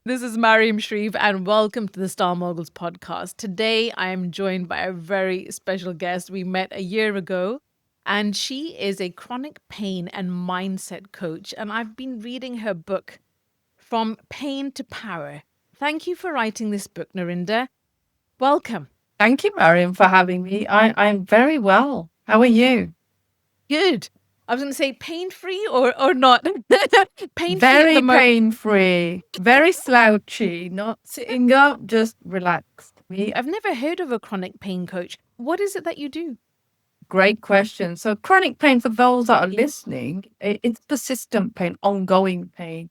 This is Maryum Sharif, and welcome to the Style Moguls podcast. Today, I am joined by a very special guest we met a year ago, and she is a chronic pain and mindset coach. And I've been reading her book, From Pain to Power. Thank you for writing this book, Narinda. Welcome. Thank you, Maryum, for having me. I'm very well. How are you? Good. I was going to say pain free or not. Pain free at the Very moment. pain-free, very slouchy, not sitting up, just relaxed. Me, I've never heard of a chronic pain coach. What is it that you do? great question. So chronic pain, for those that are listening, it's persistent pain, ongoing pain.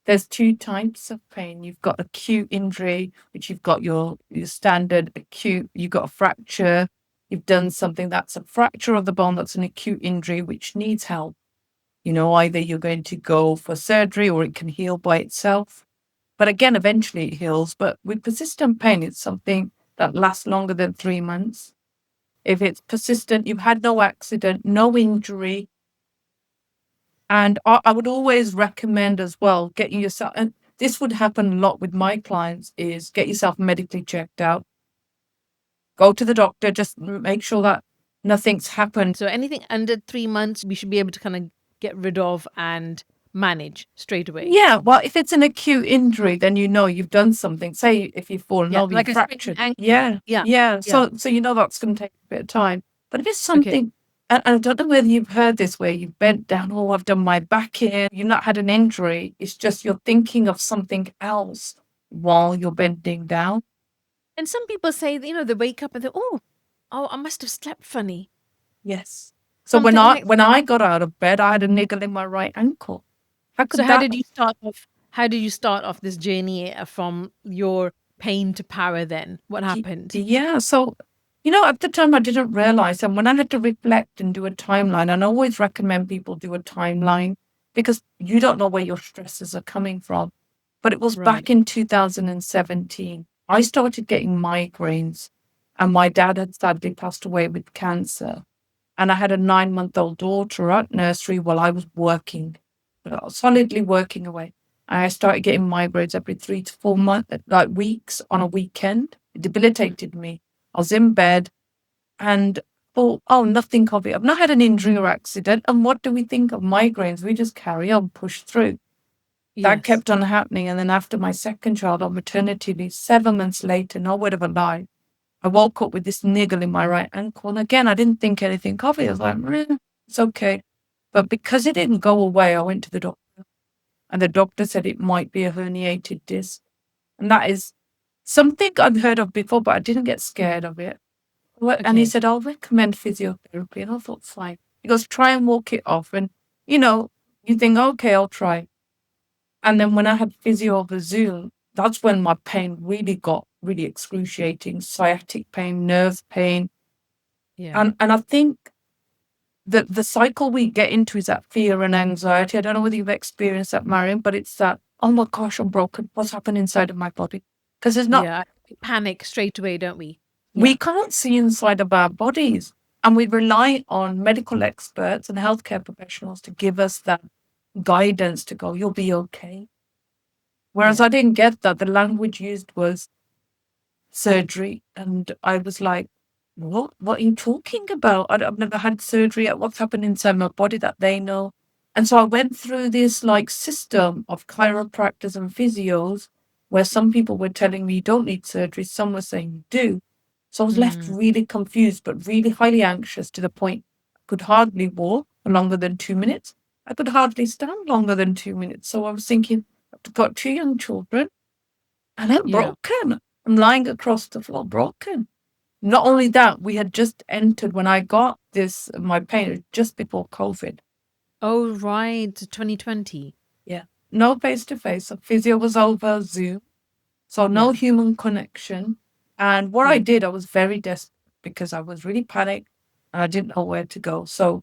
There's two types of pain. You've got acute injury, which you've got your standard acute, you've got a fracture, you've done something that's a fracture of the bone, that's an acute injury, which needs help. Either you're going to go for surgery or it can heal by itself. But again, eventually it heals. But with persistent pain, it's something that lasts longer than 3 months. If it's persistent, you've had no accident, no injury. And I would always recommend as well getting yourself, and this would happen a lot with my clients, is get yourself medically checked out. Go to the doctor, just make sure that nothing's happened. So anything under 3 months, we should be able to kind of get rid of and manage straight away. Yeah, well, if it's an acute injury, then you've done something. Say if you've fallen Yeah, over, you like a sprained fractured. ankle. Yeah, Yeah, yeah. yeah. So that's going to take a bit of time. But if it's Okay. something, and I don't know whether you've heard this, where you've bent down, oh, I've done my back here. You've not had an injury. It's just you're thinking of something else while you're bending down. And some people say, they wake up and they, oh, I must have slept funny. Yes. So when Something I like when that. I got out of bed, I had a niggle in my right ankle. How So could that? how did you start off this journey from your pain to power then? What happened? Yeah. So, at the time I didn't realize. And when I had to reflect and do a timeline, and I always recommend people do a timeline because you don't know where your stresses are coming from. But it was Right. back in 2017. I started getting migraines, and my dad had sadly passed away with cancer. And I had a 9-month-old daughter at nursery while I was working, solidly working away. I started getting migraines every 3 to 4 months, like weeks on a weekend. It debilitated me. I was in bed and thought, oh, nothing of it. I've not had an injury or accident. And what do we think of migraines? We just carry on, push through. That Yes. kept on happening. And then after my second child on maternity leave, 7 months later, no word of a lie, I woke up with this niggle in my right ankle. And again, I didn't think anything of it. I was like, it's okay. But because it didn't go away, I went to the doctor. And the doctor said it might be a herniated disc. And that is something I'd heard of before, but I didn't get scared of it. And he Okay. said, I'll recommend physiotherapy. And I thought, fine. He goes, try and walk it off. And, you know, you think, okay, I'll try. And then when I had physio over Zoom, that's when my pain really got really excruciating, sciatic pain, nerve pain. Yeah. And I think that the cycle we get into is that fear and anxiety. I don't know whether you've experienced that, Marion, but it's that, oh my gosh, I'm broken. What's happened inside of my body? Because there's not, Yeah. We panic straight away, don't we? Yeah. we can't see inside of our bodies. And we rely on medical experts and healthcare professionals to give us that guidance to go, you'll be okay. Whereas Yeah. I didn't get that. The language used was surgery. And I was like, what are you talking about? I've never had surgery. What's happened inside my body that they know? And so I went through this like system of chiropractors and physios where some people were telling me you don't need surgery. Some were saying you do. So I was left Mm. really confused, but really highly anxious to the point I could hardly walk for longer than 2 minutes. I could hardly stand longer than 2 minutes. So I was thinking, I've got two young children and I'm Yeah. broken. I'm lying across the floor, broken. Not only that, we had just entered when I got this, my pain, just before COVID. Oh, right. 2020. Yeah. No face to face. So physio was over Zoom. So no Yeah. human connection. And what I Yeah. did, I was very desperate because I was really panicked and I didn't know where to go. So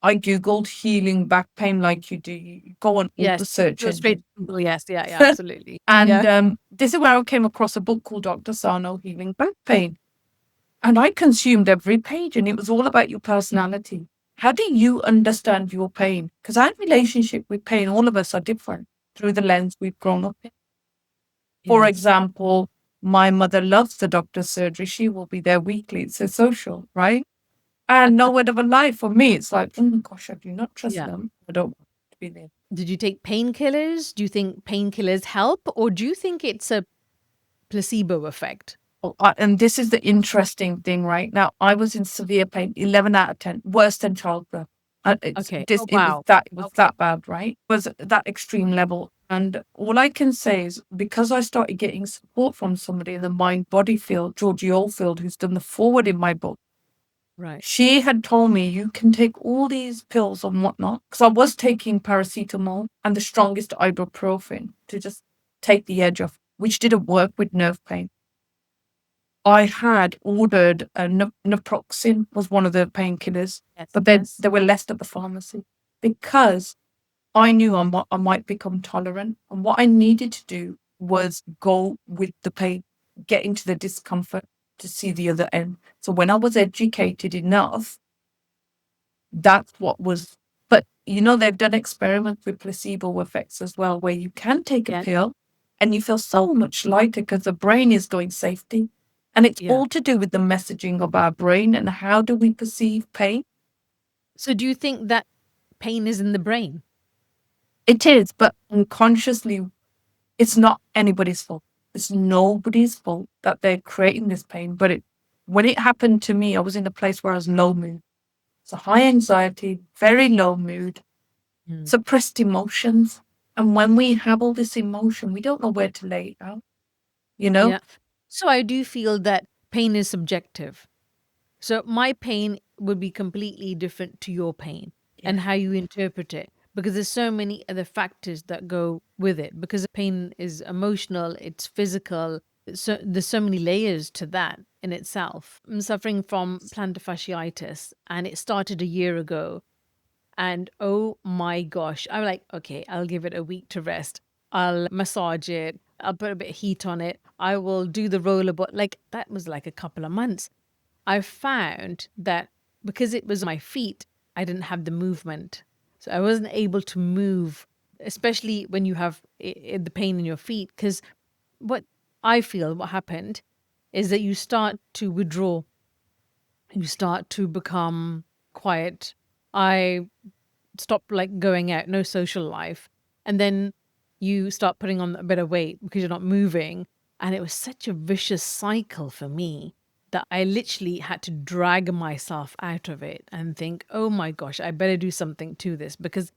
I Googled healing back pain like you do. You go on all Yes. the search Go straight engines. to Google. Yes. Yeah. Yeah. Absolutely. And Yeah. this is where I came across a book called Dr. Sano Healing Back Pain. And I consumed every page, and it was all about your personality. How do you understand your pain? Because our relationship with pain, all of us are different through the lens we've grown up in. For Yes. example, my mother loves the doctor's surgery. She will be there weekly. It's a social, right? And no word of a lie for me. It's like, oh my gosh, I do not trust Yeah. them. I don't want to be there. Did you take painkillers? Do you think painkillers help, or do you think it's a placebo effect? Oh, and this is the interesting thing, right? Now, I was in severe pain, 11 out of 10, worse than childbirth. Okay. Oh, wow. It was Okay. that bad, right? It was at that extreme level. And all I can say is because I started getting support from somebody in the mind body field, Georgie Oldfield, who's done the forward in my book, Right. she had told me you can take all these pills and whatnot. Because I was taking paracetamol and the strongest ibuprofen to just take the edge off, which didn't work with nerve pain. I had ordered naproxen was one of the painkillers, Yes. but then Yes. they were left at the pharmacy because I knew I might become tolerant. And what I needed to do was go with the pain, get into the discomfort to see the other end. So when I was educated enough, that's what was. But they've done experiments with placebo effects as well, where you can take a Yes. pill and you feel so much lighter because the brain is going safety. And it's Yeah. all to do with the messaging of our brain and how do we perceive pain. So do you think that pain is in the brain? It is, but unconsciously, it's not anybody's fault. It's nobody's fault that they're creating this pain. But when it happened to me, I was in a place where I was low mood. So high anxiety, very low mood, Mm. suppressed emotions. And when we have all this emotion, we don't know where to lay it out, you know? Yeah. So I do feel that pain is subjective. So my pain would be completely different to your pain and Yeah. how you interpret it because there's so many other factors that go with it because pain is emotional, it's physical. So there's so many layers to that in itself. I'm suffering from plantar fasciitis and it started a year ago. And oh my gosh, I'm like, okay, I'll give it a week to rest. I'll massage it. I'll put a bit of heat on it. I will do the roller, but like that was like a couple of months. I found that because it was my feet, I didn't have the movement. So I wasn't able to move, especially when you have the pain in your feet. Because what I feel what happened is that you start to withdraw, you start to become quiet. I stopped like going out, no social life. And then you start putting on a bit of weight because you're not moving. And it was such a vicious cycle for me that I literally had to drag myself out of it and think, oh my gosh, I better do something to this because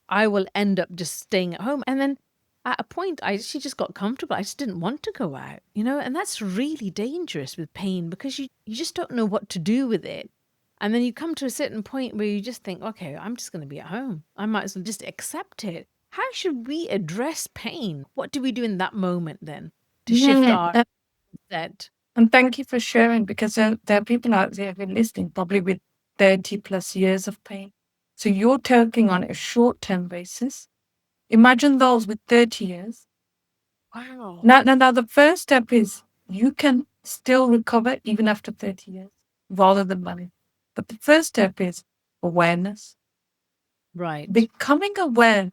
I will end up just staying at home. And then at a point, she just got comfortable. I just didn't want to go out, and that's really dangerous with pain because you just don't know what to do with it. And then you come to a certain point where you just think, okay, I'm just going to be at home. I might as well just accept it. How should we address pain? What do we do in that moment then to shift Yeah. our set? And thank you for sharing because there are people out there who are listening, probably with 30 plus years of pain. So you're talking on a short term basis. Imagine those with 30 years. Wow. Now, the first step is you can still recover even after 30 years rather than money. But the first step is awareness, Right. becoming aware.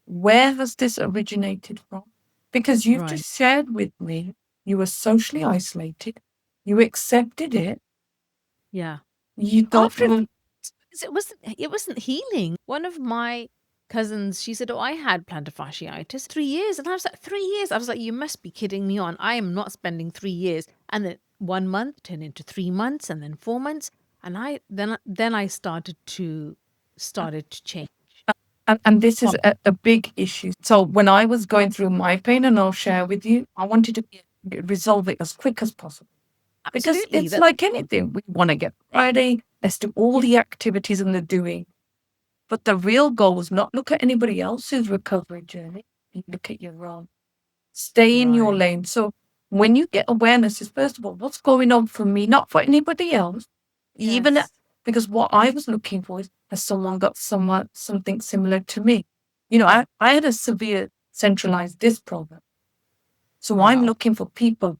Where has this originated from? Because you've Right. just shared with me you were socially isolated, you accepted it, Yeah. you don't After know. 'cause it wasn't healing. One of my cousins, she said, "Oh, I had plantar fasciitis 3 years," and I was like, "3 years?" I was like, "You must be kidding me on. I am not spending 3 years." And then 1 month turned into 3 months, and then 4 months, and I started to change. And this is Oh, a big issue. So when I was going through my pain, and I'll share with you, I wanted to resolve it as quick as possible. Because absolutely. it's That like anything. We want to get Friday, let's do all yeah, the activities and the doing. But the real goal is not look at anybody else's recovery journey. You look at your own. Stay in your right. lane. So when you get awareness is first of all, what's going on for me, not for anybody else. Even Yes. because what I was looking for is has someone got something similar to me. I had a severe centralized disc problem. So I'm Wow. looking for people.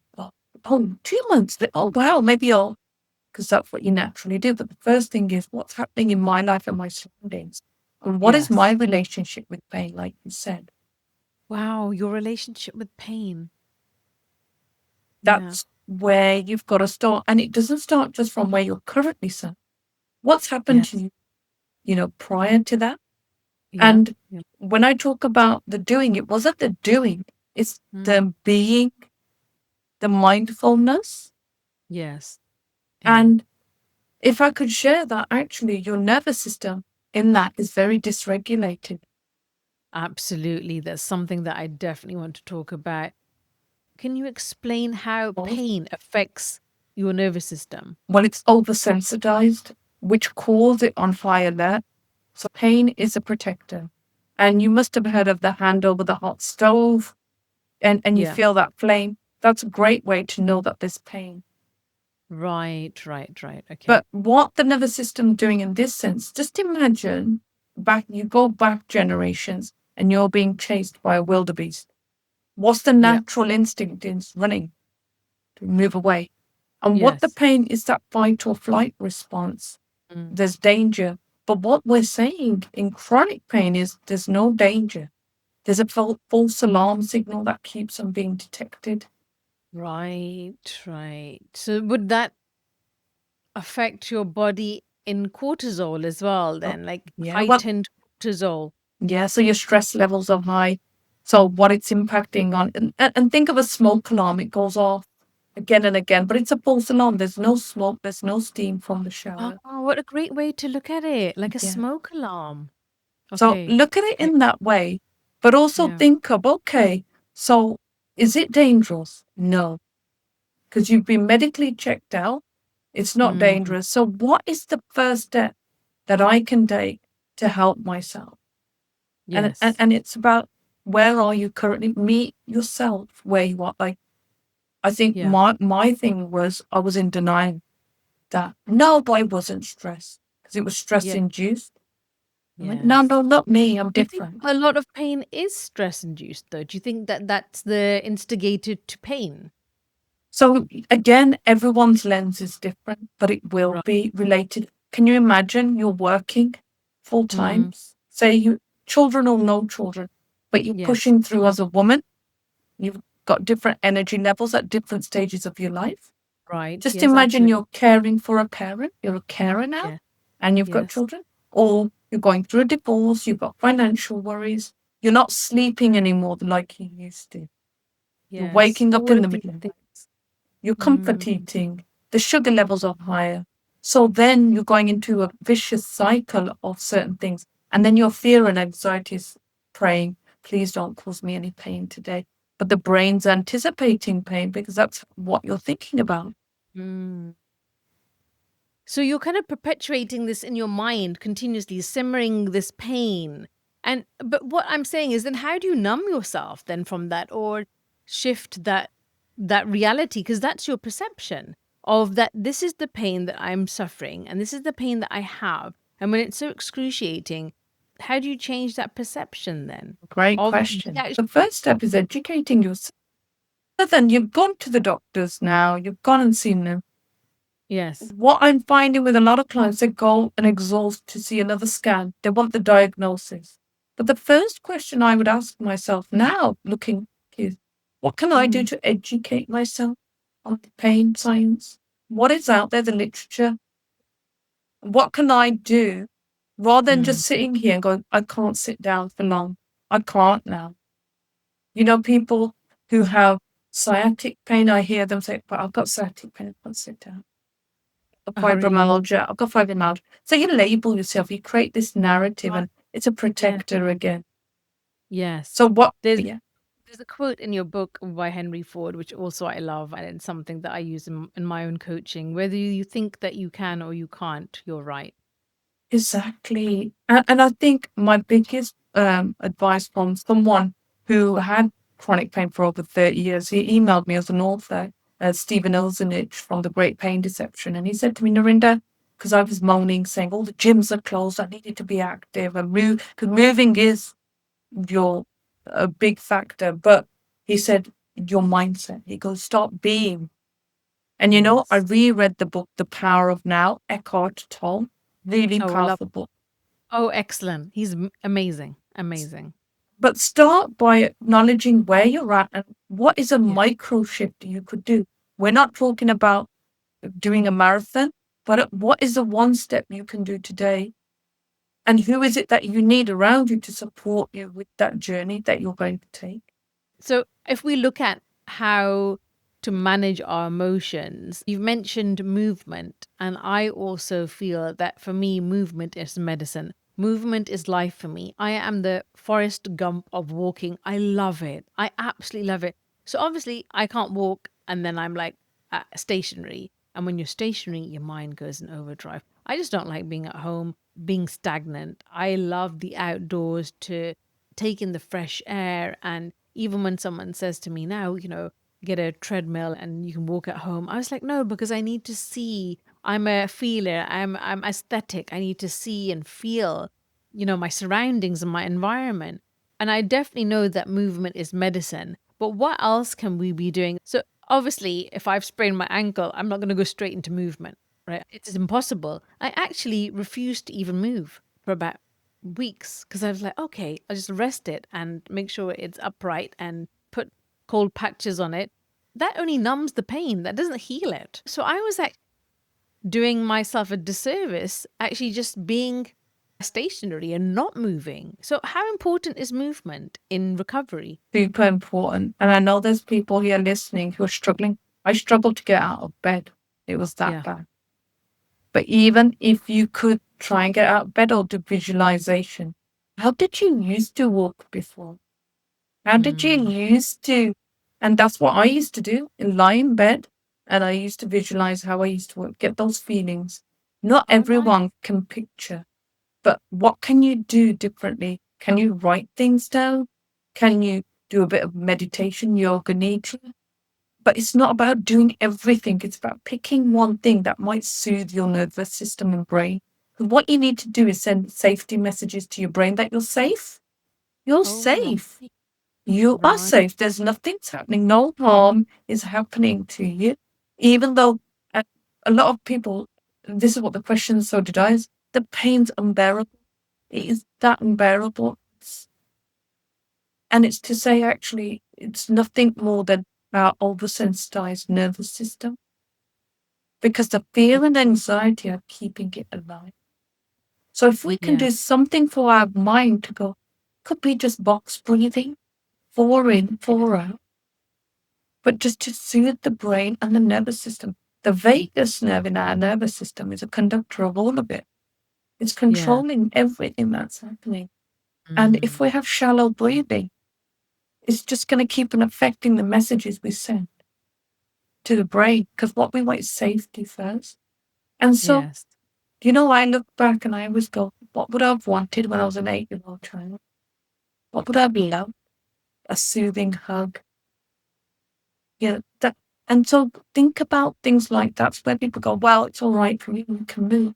Oh, 2 months. Oh wow, maybe I'll because that's what you naturally do. But the first thing is what's happening in my life and my surroundings. And what is my Yes. relationship with pain, like you said? Wow, your relationship with pain. Yeah. That's where you've got to start. And it doesn't start just from where you're currently sat. What's happened to Yes. you, prior to that? Yeah. And Yeah. when I talk about the doing, it wasn't the doing, it's Mm. the being, the mindfulness. Yes. Yeah. And if I could share that, actually, your nervous system in that is very dysregulated. Absolutely. That's something that I definitely want to talk about. Can you explain how pain affects your nervous system? Well, it's oversensitized, which calls it on high alert. So pain is a protector. And you must have heard of the hand over the hot stove and you Yeah. feel that flame. That's a great way to know that there's pain. Right, right, right. Okay. But what the nervous system doing in this sense, just imagine you go back generations and you're being chased by a wildebeest. What's the Yeah. natural instinct is running to move away. And what the Yes. pain is that fight or flight response. Mm. There's danger. But what we're saying in chronic pain is there's no danger. There's a false alarm signal that keeps on being detected. Right, right. So would that affect your body in cortisol as well Oh, then? Like yeah, well, heightened cortisol? yeah, so your stress levels are high. So what it's impacting on, and think of a smoke alarm, it goes off again and again, but it's a false alarm. There's no smoke, there's no steam from the shower. Oh, what a great way to look at it. Like a Yeah. smoke alarm. So Okay. look at it Okay. in that way, but also Yeah. think of, okay, so is it dangerous? No, because you've been medically checked out. It's not Mm. dangerous. So what is the first step that I can take to help myself? And Yes. and it's about where are you currently? Meet yourself where you are. Like I think Yeah. my thing was I was in denial that no, but I wasn't stressed because it was stress Yeah. induced. I went, no, Yes. no, not me. I'm Do you think different. a lot of pain is stress induced though? Do you think that that's the instigator to pain? So again, everyone's lens is different, but it will Right. be related. Can you imagine you're working full time? Mm. Say you children or no children, but you're Yes. pushing through as a woman. You've got different energy levels at different stages of your life. Right. Just Yes, imagine absolutely. you're caring for a parent, you're a carer now, Yeah. and you've got Yes. children, or you're going through a divorce, you've got financial worries, you're not sleeping anymore like you used to. You're Yes. waking up All in of the these middle of the things. night, you're comfort Mm. eating, the sugar levels are higher. So then you're going into a vicious cycle of certain things. And then your fear and anxiety is praying, please don't cause me any pain today. But the brain's anticipating pain because that's what you're thinking about. Mm. So you're kind of perpetuating this in your mind continuously, simmering this pain. And but what I'm saying is then how do you numb yourself then from that or shift that reality? Because that's your perception of that this is the pain that I'm suffering and this is the pain that I have. And when it's so excruciating, how do you change that perception then Great of question. yeah, The first step is educating yourself. But then you've gone to the doctors now, you've gone and seen them. yes. What I'm finding with a lot of clients, they go and exhaust to see another scan. They want the diagnosis. But the first question I would ask myself now, looking, is what can I do Mm. to educate myself on the pain science? What is out there, the literature? What can I do rather than Mm. just sitting here and going, I can't sit down for long. I can't now. People who have sciatic pain, I hear them say, but I've got sciatic pain, I can't sit down. Oh, really? Fibromyalgia, I've got fibromyalgia. So you label yourself, you create this narrative, Right. and it's a Yeah. protector again. Yes. So what? There's Yeah, There's a quote in your book by Henry Ford, which also I love, and it's something that I use in my own coaching. Whether you think that you can or you can't, you're right. exactly. And I think my biggest advice from someone who had chronic pain for over 30 years, he emailed me as an author, Stephen Ilzenich from The Great Pain Deception. And he said to me, Narinda, because I was moaning, saying all the gyms are closed, I needed to be active and move, because moving is your a big factor. But he said, your mindset. He goes, stop being. And I Yes. reread the book, The Power of Now, Eckhart Tolle. Really Oh, I love. powerful book. Oh, excellent. He's amazing. Amazing. But start by acknowledging where you're at and what is a Yeah. micro shift you could do. We're not talking about doing a marathon, but what is the one step you can do today? And who is it that you need around you to support you with that journey that you're going to take? So, if we look at how to manage our emotions, you've mentioned movement, and I also feel that for me, movement is medicine. Movement is life for me. I am the Forrest Gump of walking. I love it. I absolutely love it. So, obviously, I can't walk and then I'm like stationary. And when you're stationary, your mind goes in overdrive. I just don't like being at home, being stagnant. I love the outdoors to take in the fresh air. And even when someone says to me now, get a treadmill and you can walk at home, I was like, no, because I need to see. I'm a feeler. I'm aesthetic. I need to see and feel, my surroundings and my environment. And I definitely know that movement is medicine. But what else can we be doing? So obviously, if I've sprained my ankle, I'm not going to go straight into movement, right? It is impossible. I actually refused to even move for about weeks because I was like, okay, I'll just rest it and make sure it's upright and put cold patches on it. That only numbs the pain, that doesn't heal it. So I was like doing myself a disservice, actually just being stationary and not moving. So, how important is movement in recovery? Super important. And I know there's people here listening who are struggling. I struggled to get out of bed. It was that Yeah. bad. But even if you could try and get out of bed or do visualization, how did you used to walk before? How did you Mm. used to? And that's what I used to do, lie in bed, and I used to visualize how I used to work, get those feelings. Not Oh, nice. everyone can picture, but what can you do differently? Can you write things down? Can you do a bit of meditation, yoga, nature? But it's not about doing everything. It's about picking one thing that might soothe your nervous system and brain. And what you need to do is send safety messages to your brain that you're safe. You're Oh, safe. right. You are Right. safe. There's nothing's happening. No harm is happening to you. Even though uh, a lot of people, this is what the question, so did I, is the pain's unbearable. It is that unbearable. And it's to say, actually, it's nothing more than our oversensitized nervous system because the fear and anxiety are keeping it alive. So if we can Yeah. do something for our mind to go, could be just box breathing, 4 in, 4 out, but just to soothe the brain and the nervous system. The vagus nerve in our nervous system is a conductor of all of it. It's Yeah. controlling everything that's happening. And if Mm. we have shallow breathing, it's just going to keep on affecting the messages we send to the brain because what we want is safety first. And so, Yes. I look back and I always go, what would I have wanted when I was an 8-year-old child? What would I have loved? A soothing hug. Yeah. And so think about things like that where people go, well, it's all right for me. We can move.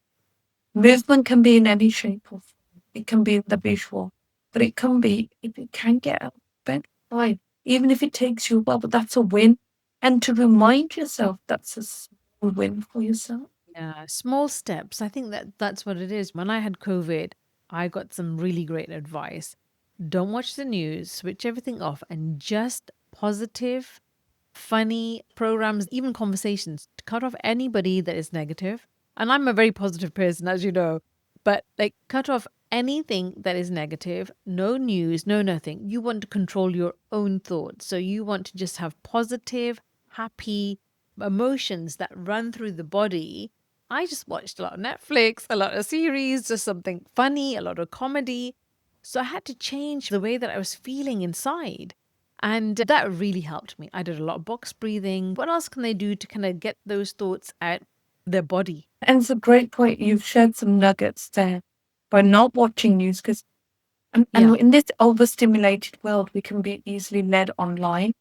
Movement can be in any shape or form. It can be in the visual, but it can be, if you can get out of bed, fine. Even if it takes you a while, but that's a win. And to remind yourself that's a small win for yourself. Yeah. Small steps. I think that that's what it is. When I had COVID, I got some really great advice. Don't watch the news, switch everything off, and just positive, funny programs, even conversations, to cut off anybody that is negative. And I'm a very positive person, as you know, but like cut off anything that is negative, no news, no nothing. You want to control your own thoughts. So you want to just have positive, happy emotions that run through the body. I just watched a lot of Netflix, a lot of series, just something funny, a lot of comedy. So I had to change the way that I was feeling inside. And that really helped me. I did a lot of box breathing. What else can they do to kind of get those thoughts out their body? And it's a great point. You've shared some nuggets there by not watching news because, and Yeah. in this overstimulated world, we can be easily led online.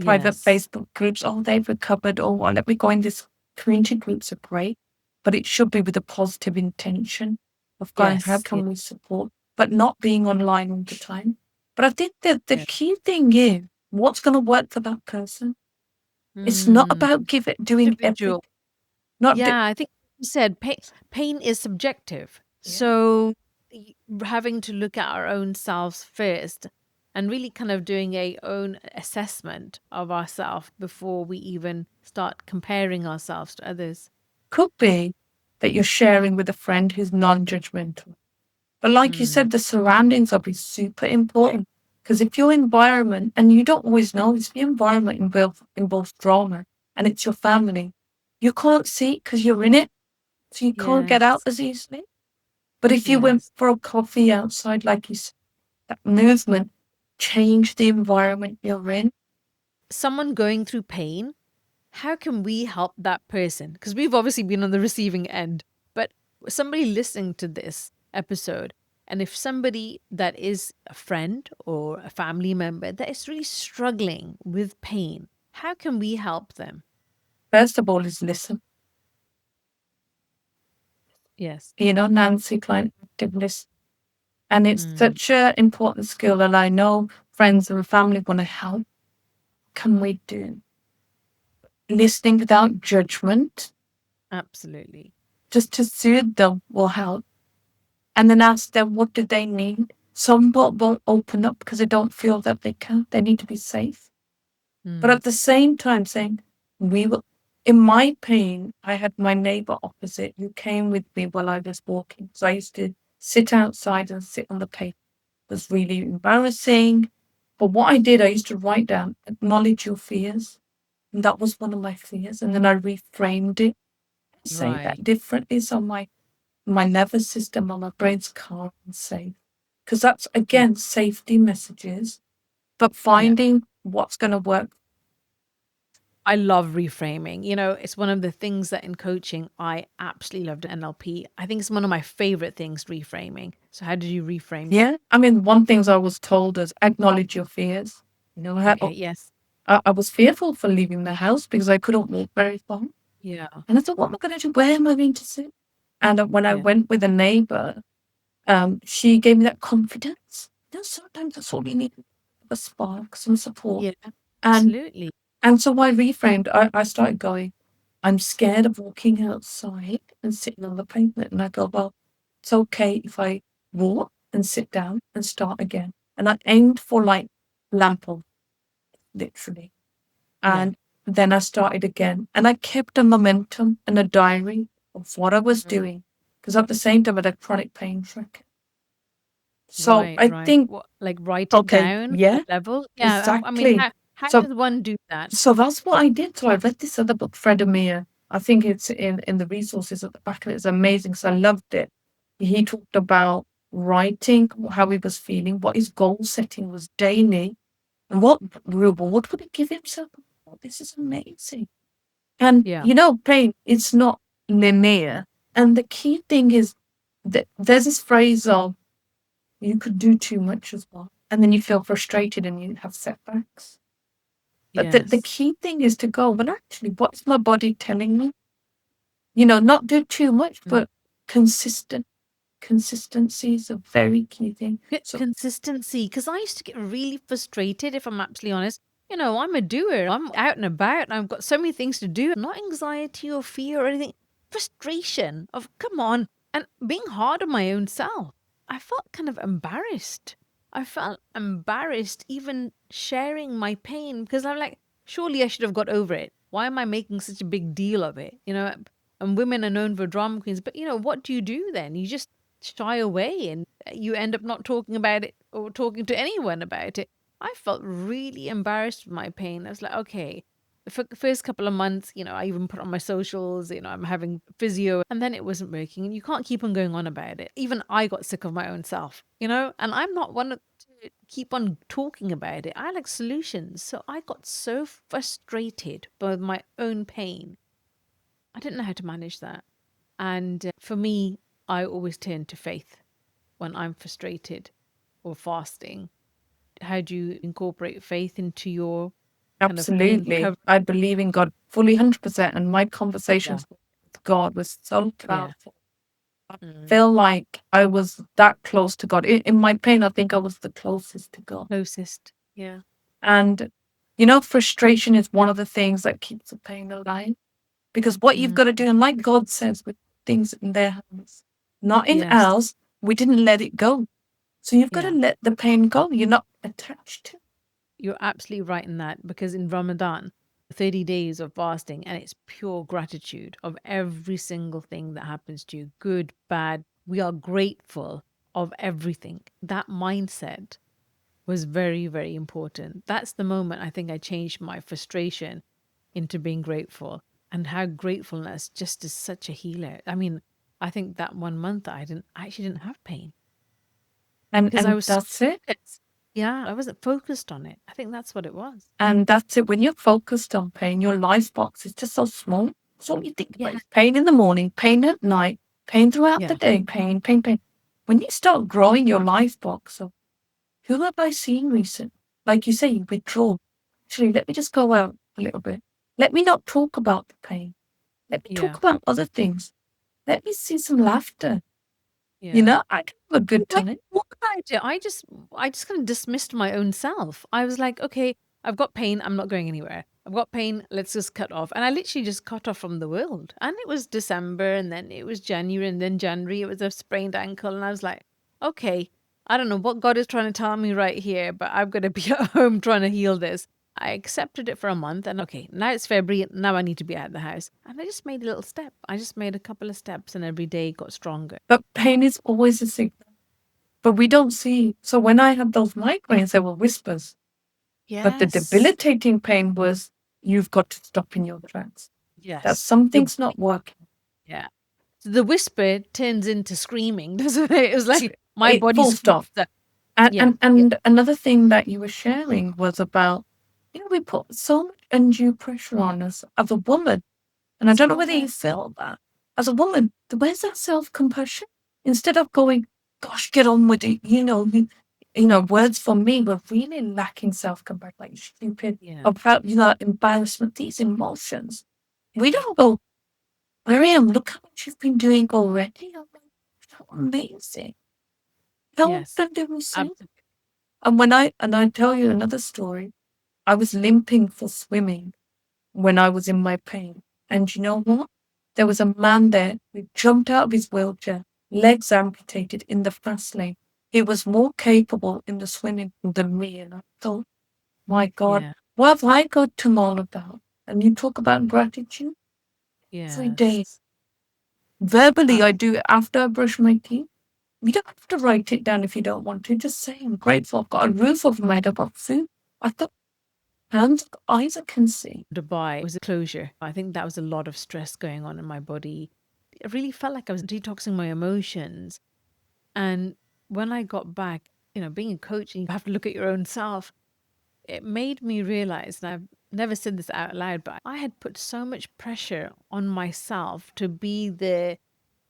Private Yes. Facebook groups, oh, they've recovered, oh, well, let me go in this community groups are great, but it should be with a positive intention of going, how Yes. Yeah. can we support, but not being online all the time. But I think that the Yeah. key thing is what's going to work for that person. It's not Mm, about doing everything. individual. Not do, Yeah. I think you said pain is subjective. yeah. So having to look at our own selves first and really kind of doing a own assessment of ourselves before we even start comparing ourselves to others. Could be that you're sharing with a friend who's non-judgmental. But like you Mm, said, the surroundings will be super important. Because if your environment, and you don't always know, if your environment involves drama and it's your family, you can't see it because you're in it. So you can't get out yes, as easily. But if you went yes. for a coffee outside, like you said, that movement changed the environment you're in. Someone going through pain, how can we help that person? Because we've obviously been on the receiving end, but somebody listening to this episode, and if somebody that is a friend or a family member that is really struggling with pain, how can we help them? First of all, is listen. Yes. Nancy Klein, active listen. And it's Mm, such an important skill. And I know friends and family want to help. Can we do? Listening without judgment, absolutely. just to soothe them will help. And then ask them, what do they need? Some won't open up because they don't feel that they can. They need to be safe. But Mm, at the same time, saying, we will. In my pain, I had my neighbor opposite who came with me while I was walking. So I used to sit outside and sit on the pavement. It was really embarrassing. But what I did, I used to write down, acknowledge your fears. And that was one of my fears. And then I reframed it, say right. that differently. So my nervous system and my brain's calm and safe. Because that's, Yeah. again, safety messages, but Yeah. finding what's going to work. I love reframing. It's one of the things that in coaching I absolutely loved in NLP. I think it's one of my favorite things, reframing. So, how did you reframe? Yeah. I mean, one things I was told is acknowledge your fears. Okay. Yes. I was fearful for leaving the house because I couldn't walk very far. Yeah. And I thought, what am I going to do? Where am I going to sit? And when I Yeah. went with a neighbor, she gave me that confidence. Sometimes that's all you need, a spark, some support. Yeah. And Absolutely. and so I reframed. I started going, I'm scared of walking outside and sitting on the pavement. And I go, well, it's okay if I walk and sit down and start again. And I aimed for like Lample, literally. Yeah. And then I started again. And I kept a momentum and a diary of what I was Mm. doing. Because at the same time, I had a chronic pain track. So Right. I Right. think, What, like write it okay, down yeah, level? Yeah. I mean, exactly. how So does one do that? So that's what I did. So I read this other book, Fred Amir. I think it's in the resources at the back of it. It's amazing. So I loved it. He talked about writing how he was feeling, what his goal setting was daily, and what reward would he give himself. Oh, this is amazing. And Yeah. pain, it's not linear. And the key thing is that there's this phrase of you could do too much as well. And then you feel frustrated and you have setbacks. But the Yes. key thing is to go, but actually, what's my body telling me? Not do too much, Mm. but consistent. Consistency is a very key thing. So, Consistency. Because I used to get really frustrated, if I'm absolutely honest. I'm a doer. I'm out and about, and I've got so many things to do. Not anxiety or fear or anything. Frustration of, come on, and being hard on my own self. I felt kind of embarrassed. I felt embarrassed even sharing my pain because I'm like, surely I should have got over it. Why am I making such a big deal of it? And women are known for drama queens, but what do you do then? You just shy away and you end up not talking about it or talking to anyone about it. I felt really embarrassed with my pain. I was like, okay, for the first couple of months, I even put on my socials, I'm having physio, and then it wasn't working. And you can't keep on going on about it. Even I got sick of my own self, and I'm not one to keep on talking about it. I like solutions. So I got so frustrated by my own pain. I didn't know how to manage that. And for me, I always turn to faith when I'm frustrated or fasting. How do you incorporate faith into your kind of pain absolutely, recovery? I believe in God fully 100%. And my Yeah. conversations with God was so Yeah. powerful. I Mm. feel like I was that close to God. In my pain, I think I was the closest to God. Closest. Yeah. And, frustration is one of the things that keeps the pain alive. Because what you've Mm. got to do, and like God says, with things in their hands, not in Yes. ours, we didn't let it go. So you've got to Yeah. let the pain go. You're not attached to it. You're absolutely right in that because in Ramadan, 30 days of fasting, and it's pure gratitude of every single thing that happens to you, good, bad. We are grateful of everything. That mindset was very, very important. That's the moment I think I changed my frustration into being grateful, and how gratefulness just is such a healer. I mean, I think that 1 month I actually didn't have pain because I And was so that's it. focused. Yeah, I wasn't focused on it. I think that's what it was. And that's it. When you're focused on pain, your life box is just so small. So all you think about Yeah. is pain in the morning, pain at night, pain throughout the Yeah. day, pain, pain, pain. When you start growing your life box of who have I seen recent? Like you say, you withdraw. Actually, let me just go out a little bit. Let me not talk about the pain. Let me talk Yeah. about other things. Let me see some laughter. Yeah. I can have a And good when time. what about it? I just kind of dismissed my own self. I was like, okay, I've got pain, I'm not going anywhere. I've got pain, let's just cut off. And I literally just cut off from the world. And it was December, and then it was January, and then January it was a sprained ankle. And I was like, okay, I don't know what God is trying to tell me right here, but I've got to be at home trying to heal this. I accepted it for a month, and okay, now it's February, now I need to be out of the house. And I just made a little step. I just made a couple of steps, and every day got stronger. But pain is always a signal. But we don't see. So when I had those migraines, there were whispers. But the Yes. debilitating pain was you've got to stop in your tracks. That Yes. something's not working. Yeah. So the whisper turns into screaming, doesn't it? It was like my It body full stop. screams that. And, Yeah. and Yeah. and another thing that you were sharing was about, we put so much undue pressure on us as a woman. And I don't know So whether you much. felt that. As a woman, where's that self-compassion? Instead of going, gosh, get on with it, words for me were really lacking self-compassion, like stupid, Yeah. about, embarrassment, these emotions. We Yeah. don't go, Maryum, look how much you've been doing already. I'm like, so amazing. How Yes. often do we say? Absolutely. And I tell you another story. I was limping for swimming when I was in my pain. And you know what? There was a man there who jumped out of his wheelchair, legs amputated in the fast lane. He was more capable in the swimming pool than me. And I thought, my God, Yeah. what have I got to moan about? And you talk about gratitude every day. Yes. Verbally, Uh, I do it after I brush my teeth. You don't have to write it down if you don't want to. Just say, I'm grateful. I've got a roof over my head. I've got food. I've got hands, eyes I can see. Dubai was a closure. I think that was a lot of stress going on in my body. It really felt like I was detoxing my emotions. And when I got back, being a coach and you have to look at your own self, it made me realize, and I've never said this out loud, but I had put so much pressure on myself to be the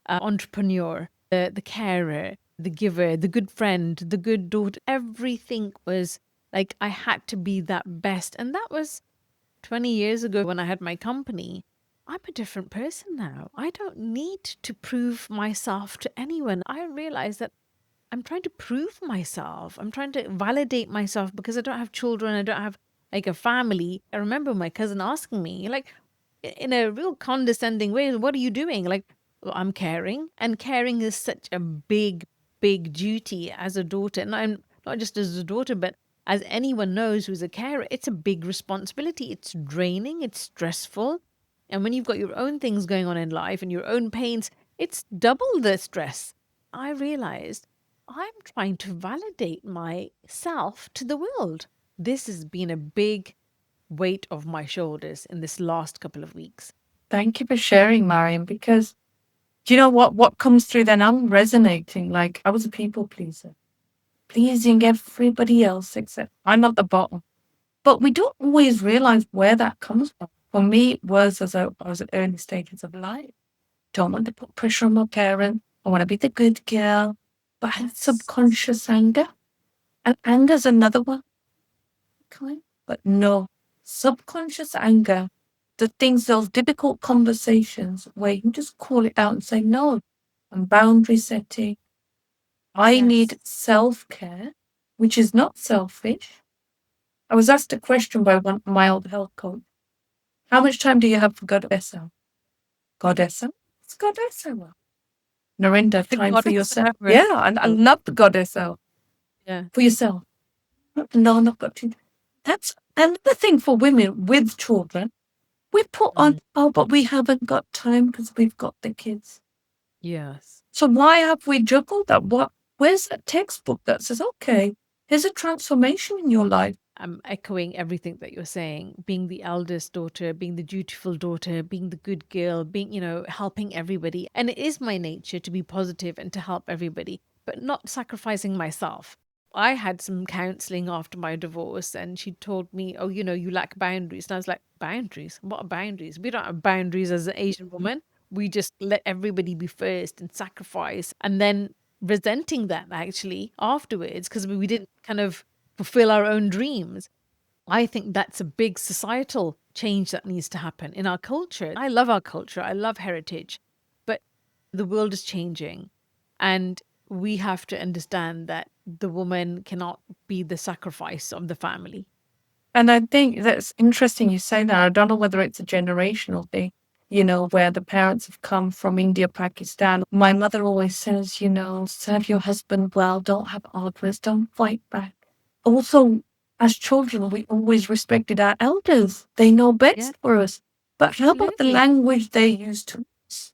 entrepreneur, the carer, the giver, the good friend, the good daughter. Everything was like I had to be that best. And that was 20 years ago when I had my company. I'm a different person now. I don't need to prove myself to anyone. I realize that I'm trying to prove myself. I'm trying to validate myself because I don't have children. I don't have like a family. I remember my cousin asking me, like, in a real condescending way, what are you doing? Like, "Well, I'm caring." And caring is such a big, big duty as a daughter. And I'm not just as a daughter, but as anyone knows who's a carer, it's a big responsibility. It's draining, it's stressful. And when you've got your own things going on in life and your own pains, it's double the stress. I realized I'm trying to validate myself to the world. This has been a big weight off my shoulders in this last couple of weeks. Thank you for sharing, Mariam, because do you know what comes through then? I'm resonating. Like I was a people pleaser, pleasing everybody else except I'm at the bottom. But we don't always realize where that comes from. For me, it was as I was at early stages of life. Don't want to put pressure on my parents. I want to be the good girl. But I had Yes. subconscious anger. And anger's another one. Okay. But no, subconscious anger, the things, those difficult conversations where you just call it out and say, no, and boundary setting. I Yes. need self care, which is not selfish. I was asked a question by my old health coach. How much time do you have for Goddessa? Goddessa? It's Goddessa. Narinda, The time for goddess yourself. forever. Yeah, and I Oh, love the Goddessa. Yeah. for yourself. No, not got to. That's another thing for women with children. We put on, Mm. oh, but we haven't got time because we've got the kids. Yes. So why have we juggled that? Where's that textbook that says, okay, here's a transformation in your life? I'm echoing everything that you're saying. Being the eldest daughter, being the dutiful daughter, being the good girl, being, helping everybody. And it is my nature to be positive and to help everybody, but not sacrificing myself. I had some counseling after my divorce, and she told me, oh, you lack boundaries. And I was like, boundaries? What are boundaries? We don't have boundaries as an Asian woman. We just let everybody be first and sacrifice. And then resenting that actually afterwards because we didn't kind of fulfill our own dreams. I think that's a big societal change that needs to happen in our culture. I love our culture, I love heritage, but the world is changing. And we have to understand that the woman cannot be the sacrifice of the family. And I think that's interesting you say that. I don't know whether it's a generational thing, where the parents have come from India, Pakistan. My mother always says, serve your husband well, don't have arguments, don't fight back. Also, as children, we always respected our elders. They know Yeah, best for us. But how about the absolutely. language they use to us?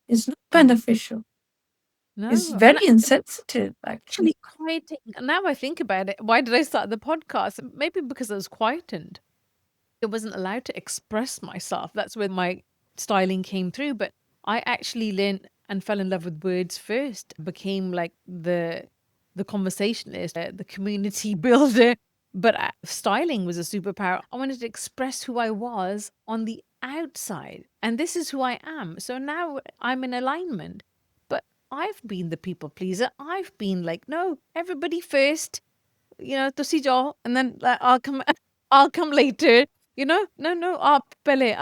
It's not Mm. beneficial. It's No. And very insensitive, actually. actually quieting. Now I think about it, why did I start the podcast? Maybe because I was quietened. I wasn't allowed to express myself. That's where my styling came through. But I actually learned and fell in love with words first. Became like the conversationalist, the community builder. But styling was a superpower. I wanted to express who I was on the outside, and this is who I am. So now I'm in alignment. But I've been the people pleaser. I've been like, no, everybody first, to see jaw, and then like, I'll come, I'll come later. No, no, aap pele.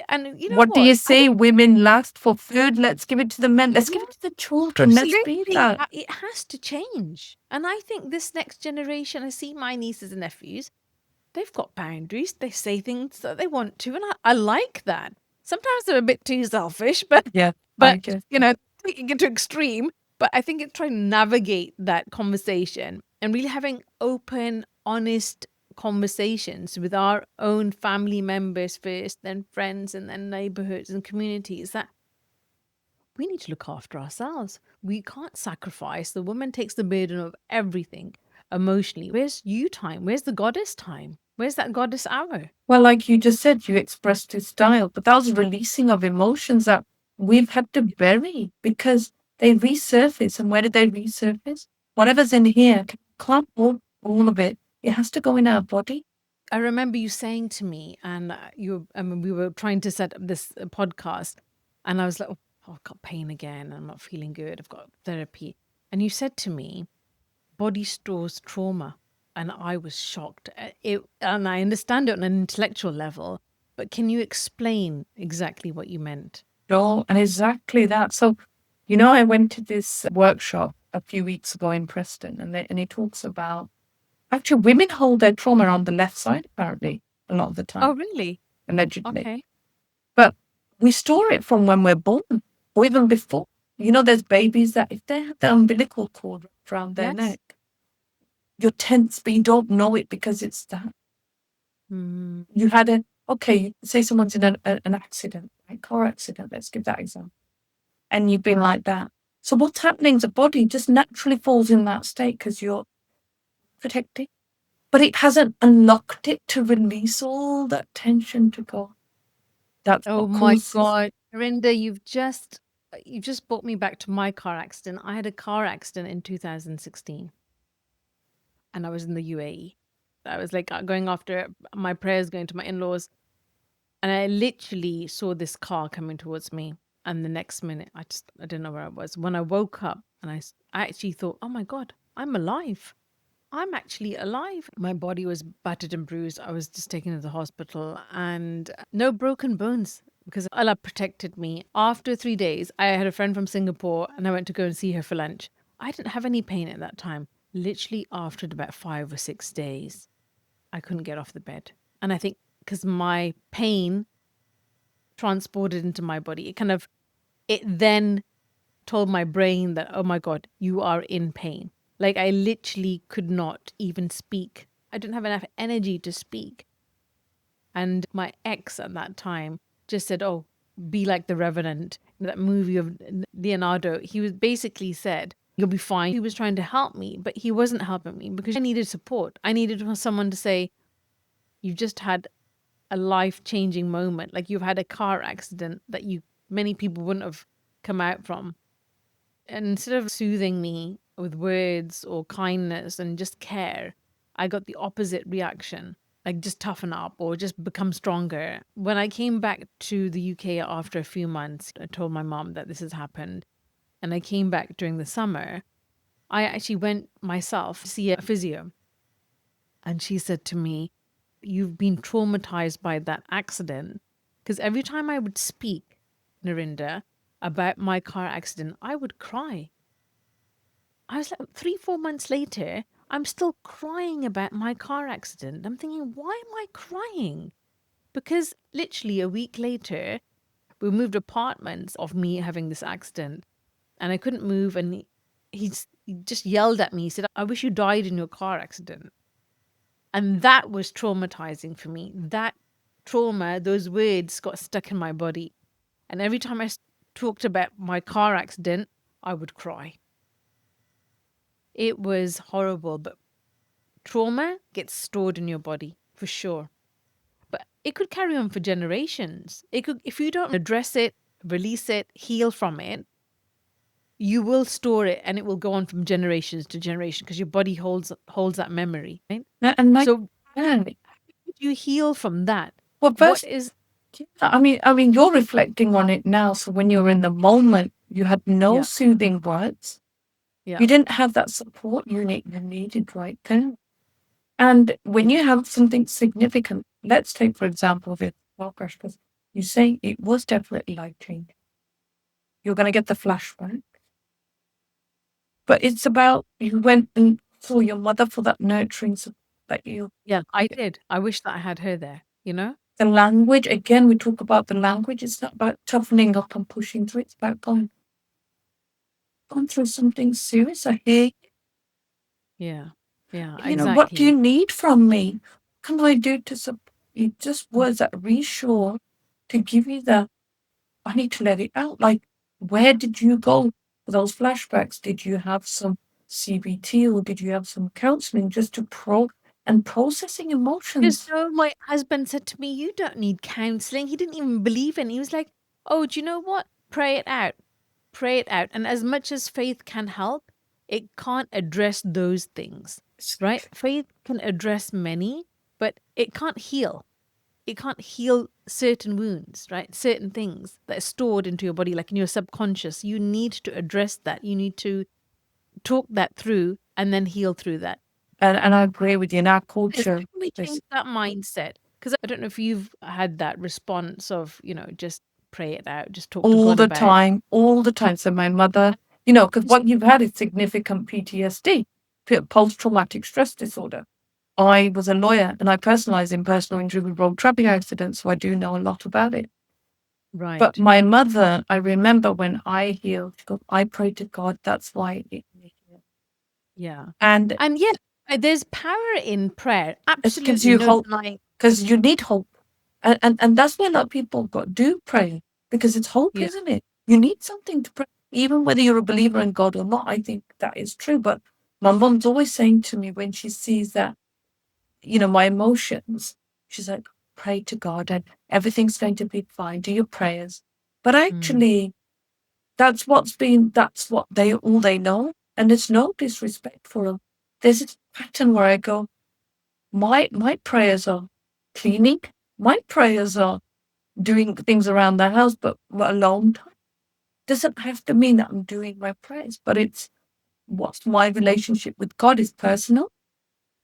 And you know What do what? you I say? don't. Women last for food. Let's give it to the men. Let's give Yeah, it to the children. Let's be absolutely. that. It has to change. And I think this next generation, I see my nieces and nephews, they've got boundaries. They say things that they want to, and I like that. Sometimes they're a bit too selfish, but Yeah, I but guess. taking it to extreme. But I think it's trying to navigate that conversation and really having open, honest conversations with our own family members first, then friends, and then neighborhoods and communities. That we need to look after ourselves. We can't sacrifice. The woman takes the burden of everything emotionally. Where's you time? Where's the goddess time? Where's that goddess hour? Well, like you just said, you expressed his style, but that was releasing of emotions that we've had to bury because they resurface. And where did they resurface? Whatever's in here, can't all of it. It has to go in our body. I remember you saying to me, and we were trying to set up this podcast, and I was like, oh, I've got pain again. I'm not feeling good. I've got therapy. And you said to me, body stores trauma. And I was shocked. And I understand it on an intellectual level, but can you explain exactly what you meant? No, and exactly that. So, I went to this workshop a few weeks ago in Preston, and he talks about actually women hold their trauma on the left side, apparently, a lot of the Oh, time, really? allegedly. Okay. But we store it from when we're born, or even before. There's babies that if they have the umbilical cord wrapped around their Yes. neck, you're tense, but you don't know it because it's that. Mm. You had okay, say someone's in an accident, right? Car accident, let's give that example. And you've been like that. So what's happening is the body just naturally falls in that state because you're protecting, but it hasn't unlocked it to release all that tension to go. That's Oh what my causes. God. Narinda, you've just brought me back to my car accident. I had a car accident in 2016 and I was in the UAE. I was like going after my prayers, going to my in-laws, and I literally saw this car coming towards me. And the next minute, I didn't know where I was. When I woke up and I actually thought, oh my God, I'm alive. I'm actually alive. My body was battered and bruised. I was just taken to the hospital and no broken bones because Allah protected me. After 3 days, I had a friend from Singapore and I went to go and see her for lunch. I didn't have any pain at that time. Literally, after about 5 or 6 days, I couldn't get off the bed. And I think because my pain transported into my body, it then told my brain that, oh my God, you are in pain. Like I literally could not even speak. I didn't have enough energy to speak. And my ex at that time just said, "Oh, be like the Revenant." That movie of Leonardo, he was basically said, "You'll be fine." He was trying to help me, but he wasn't helping me because I needed support. I needed someone to say, "You've just had a life-changing moment. Like you've had a car accident that you many people wouldn't have come out from." And instead of soothing me with words or kindness and just care, I got the opposite reaction, like just toughen up or just become stronger. When I came back to the UK after a few months, I told my mom that this has happened. And I came back during the summer. I actually went myself to see a physio. And she said to me, "You've been traumatized by that accident." Because every time I would speak, Narinda, about my car accident, I would cry. I was like, 3, 4 months later, I'm still crying about my car accident. I'm thinking, why am I crying? Because literally a week later, we moved apartments of me having this accident and I couldn't move. And he just yelled at me. He said, "I wish you died in your car accident." And that was traumatizing for me. That trauma, those words got stuck in my body. And every time talked about my car accident, I would cry. It was horrible, but trauma gets stored in your body for sure. But it could carry on for generations. It could, if you don't address it, release it, heal from it, you will store it and it will go on from generations to generation because your body holds that memory, right? And like, So yeah. if you heal from that, Well, what first, is I mean, you're reflecting on it now. So when you're in the moment, you had no yeah, soothing words. yeah, You didn't have that support unit you needed right then. And when you have something significant, let's take, for example, this car crash, because you say it was definitely life changing. You're going to get the flashback. But it's about you went and saw your mother for that nurturing support that you. yeah, I did. I wish that I had her there, you know? The language, again, we talk about the language. It's not about toughening up and pushing through. It's about going through something serious. I hear Yeah, yeah, what do you exactly. need from me? What can I do to support you? Just words that reassure to give you the, I need to let it out. Like, where did you go for those flashbacks? Did you have some CBT or did you have some counseling just to processing Just emotions? so my husband said to me, "You don't need counseling." He didn't even believe in it. He was like, "Oh, do you know what? Pray it out. Pray it out." And as much as faith can help, it can't address those things, right? Faith can address many, but it can't heal. It can't heal certain wounds, right? Certain things that are stored into your body, like in your subconscious. You need to address that. You need to talk that through and then heal through that. And I agree with you. In our Yes, culture, how can we change that mindset? Because I don't know if you've had that response of, just pray it out, just talk to all God the about it. time, all the time. So my mother, because what you've had is significant PTSD, post-traumatic stress disorder. I was a lawyer and I personalize in personal injury with road traffic accidents, so I do know a lot about it. But Right. my mother, I remember when I healed, she goes, I pray to God, that's why it healed. Yeah. And And yes, there's power in prayer. it gives Absolutely. you No hope denying. because you need hope. And that's why a lot of people do pray because it's hope, Yeah. isn't it? You need something to pray, even whether you're a believer in God or not. I think that is true. But my mom's always saying to me when she sees that, my emotions, she's like, pray to God and everything's going to be fine. Do your prayers. But Mm. actually, that's what they know. And it's no disrespect for them. There's this pattern where I go, my prayers are cleaning, my prayers are doing things around the house, but alone time doesn't have to mean that I'm doing my prayers, but it's what's my relationship with God is personal.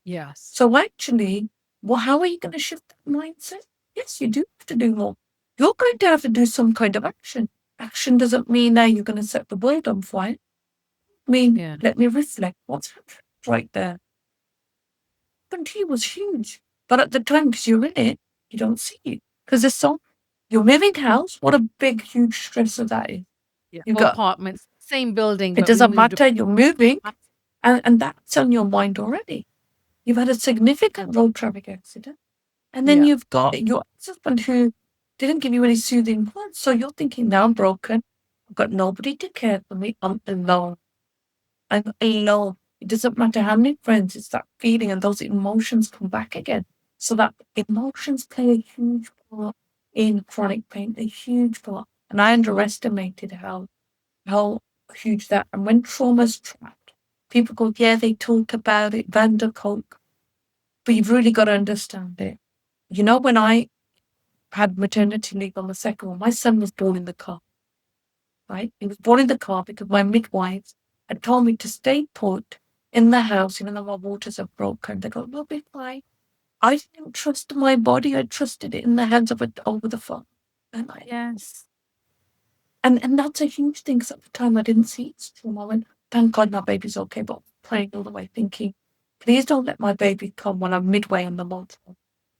Yes. So actually, well, how are you going to shift that mindset? Yes, you do have to do more. You're going to have to do some kind of action. Action doesn't mean now you're going to set the world on fire. I mean, Yeah. let me reflect what's happened right there. Country was huge, but at the time, because you're in it, you don't see it because it's so. You're moving house. What a big, huge stressor that is. Yeah. You Or got. apartments, same building, It but we doesn't moved. matter. You're moving. And that's on your mind already. You've had a significant road traffic accident. And then Yeah. you've got your ex-husband who didn't give you any soothing words. So you're thinking, now I'm broken. I've got nobody to care for me. I'm alone. I'm alone. It doesn't matter how many friends, it's that feeling and those emotions come back again. So that emotions play a huge part in chronic pain, a huge part. And I underestimated how huge that. And when trauma's trapped, people go, yeah, they talk about it, Van der Kolk, but you've really got to understand it. You know, when I had maternity leave on the second one, my son was born in the car, right? He was born in the car because my midwives had told me to stay put in the house, even though my waters are broken. They go, we'll be fine. I didn't trust my body. I trusted it in the hands of it over the phone. And I Yes. and that's a huge thing. Because at the time I didn't see it. So I went, thank God my baby's okay, but praying all the way, thinking, please don't let my baby come when I'm midway on the motorway.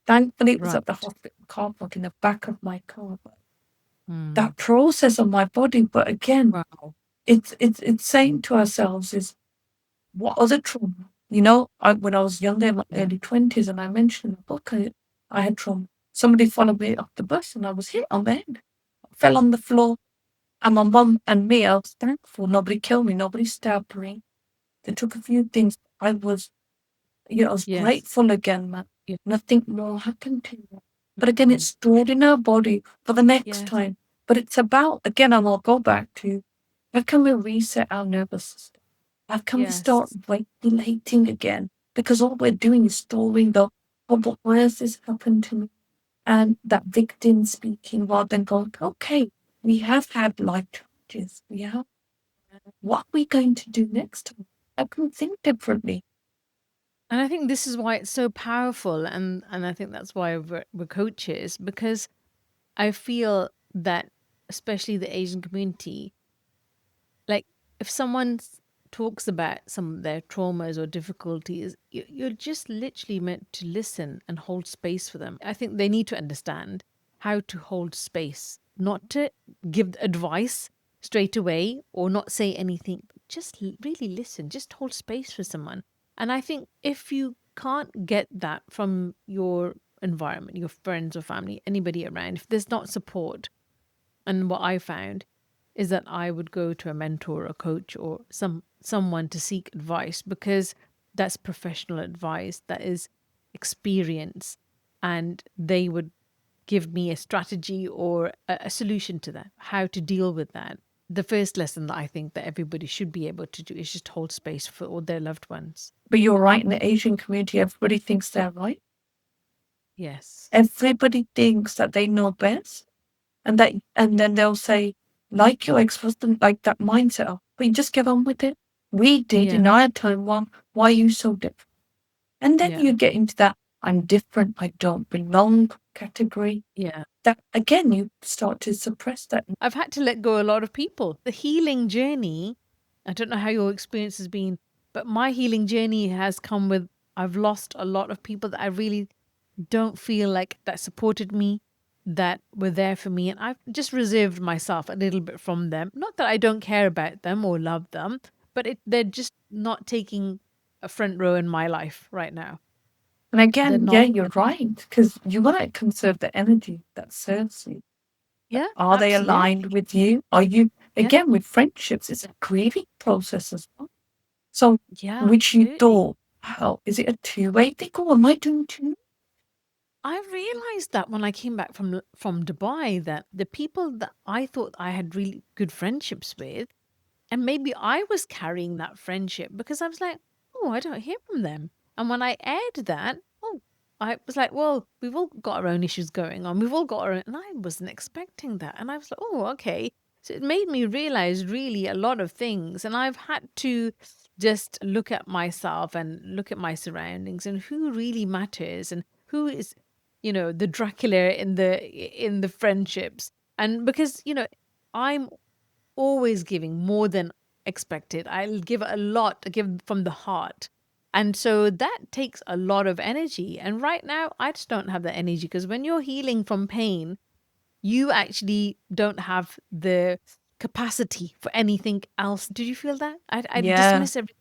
Thankfully, it was at the Right. hospital car park in the back of my car. But Mm. that process on my body, but again, Wow. it's saying to ourselves is what other trauma? You know, when I was younger, in my Yeah. early 20s, and I mentioned in the book, I had trauma. Somebody followed me off the bus, and I was hit on the head. I fell on the floor, and my mum and me, I was thankful. Nobody killed me. Nobody stabbed me. They took a few things. I was Yes. grateful again, man. Yeah. Nothing more happened to me. But again, it's Mm. stored in our body for the next Yes. time. But it's about, again, and I'll go back to how can we reset our nervous system? How can we start Yes. regulating again? Because all we're doing is storing oh, but why has this happened to me? And that victim speaking rather than going, okay, we have had life challenges. We have, what are we going to do next time? I can think differently. And I think this is why it's so powerful, and I think that's why we're coaches, because I feel that especially the Asian community, like if someone talks about some of their traumas or difficulties, you're just literally meant to listen and hold space for them. I think they need to understand how to hold space, not to give advice straight away or not say anything, but just really listen, just hold space for someone. And I think if you can't get that from your environment, your friends or family, anybody around, if there's not support, and what I found is that I would go to a mentor, a coach, or someone to seek advice, because that's professional advice, that is experience, and they would give me a strategy or a solution to that, how to deal with that. The first lesson that I think that everybody should be able to do is just hold space for all their loved ones. But you're right, in the Asian community, everybody thinks they're right. Yes. Everybody thinks that they know best. And then they'll say, like your ex-husband, like that mindset of, but you just get on with it. We did Yeah. in our time one, why are you so different? And then Yeah. you get into that I'm different, I don't belong category. Yeah. That again you start to suppress that. I've had to let go a lot of people. The healing journey, I don't know how your experience has been, but my healing journey has come with I've lost a lot of people that I really don't feel like that supported me, that were there for me. And I've just reserved myself a little bit from them. Not that I don't care about them or love them, but they're just not taking a front row in my life right now. And They're again, yeah, not. you're right, because you want to conserve the energy that serves you. Yeah, Are they absolutely. aligned with you? Are you, Yeah. again, with friendships, it's a grieving process as well. So, Yeah, which you absolutely. thought, how is it a two-way thing or am I doing two? I realized that when I came back from Dubai, that the people that I thought I had really good friendships with, and maybe I was carrying that friendship because I was like, oh, I don't hear from them. And when I aired that, oh, I was like, well, we've all got our own issues going on. We've all got our own. And I wasn't expecting that. And I was like, oh, okay. So it made me realize really a lot of things. And I've had to just look at myself and look at my surroundings and who really matters and who is, the Dracula in the friendships. And because, I'm always giving more than expected. I'll give a lot, I give from the heart. And so that takes a lot of energy. And right now, I just don't have that energy because when you're healing from pain, you actually don't have the capacity for anything else. Did you feel that? I Yeah. dismiss everything.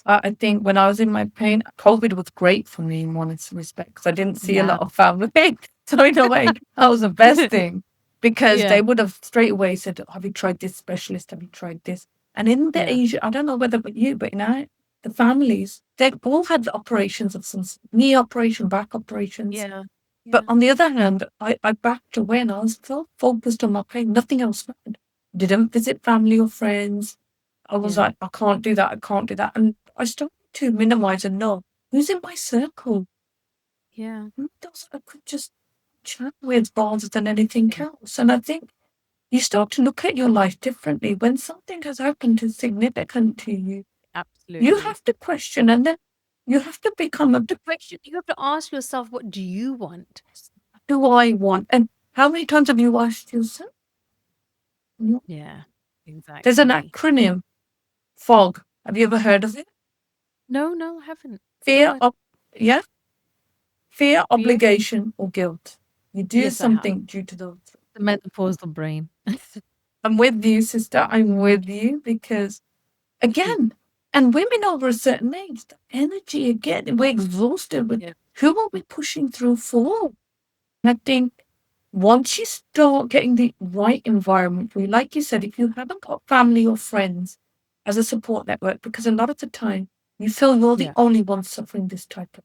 I think when I was in my pain, COVID was great for me in one respect because I didn't see a Yeah. lot of family. So in a way, that was the best thing because Yeah. they would have straight away said, "Have you tried this specialist? Have you tried this?" And in the Yeah. Asia, I don't know whether but you, but in the families, they all had operations of some knee operation, back operations. Yeah. But Yeah. on the other hand, I backed away and I was so focused on my pain, nothing else mattered. Didn't visit family or friends. I was Yeah. like, I can't do that. I can't do that. And I started to minimize and know who's in my circle. Yeah. Who does I could just chat with rather than anything Yeah. else. And I think you start to look at your life differently when something has happened that's significant to you. You Absolutely. have to question and then you have to become a The question you have to ask yourself, what do you want? do I want? And how many times have you asked yourself? Yeah. There's an Exactly. acronym, FOG. Have you ever heard of it? No, no, I haven't. Fear, What? yeah, fear, Fear? obligation, or guilt. You do Yes, I have. something due to those. The menopausal brain. I'm with you, sister. I'm with you because, Yeah. again, and women over a certain age, the energy again, we're exhausted. With Yeah. who are we pushing through for? And I think once you start getting the right environment for you, like you said, if you haven't got family or friends as a support network, because a lot of the time you feel you're the Yeah. only one suffering this type of,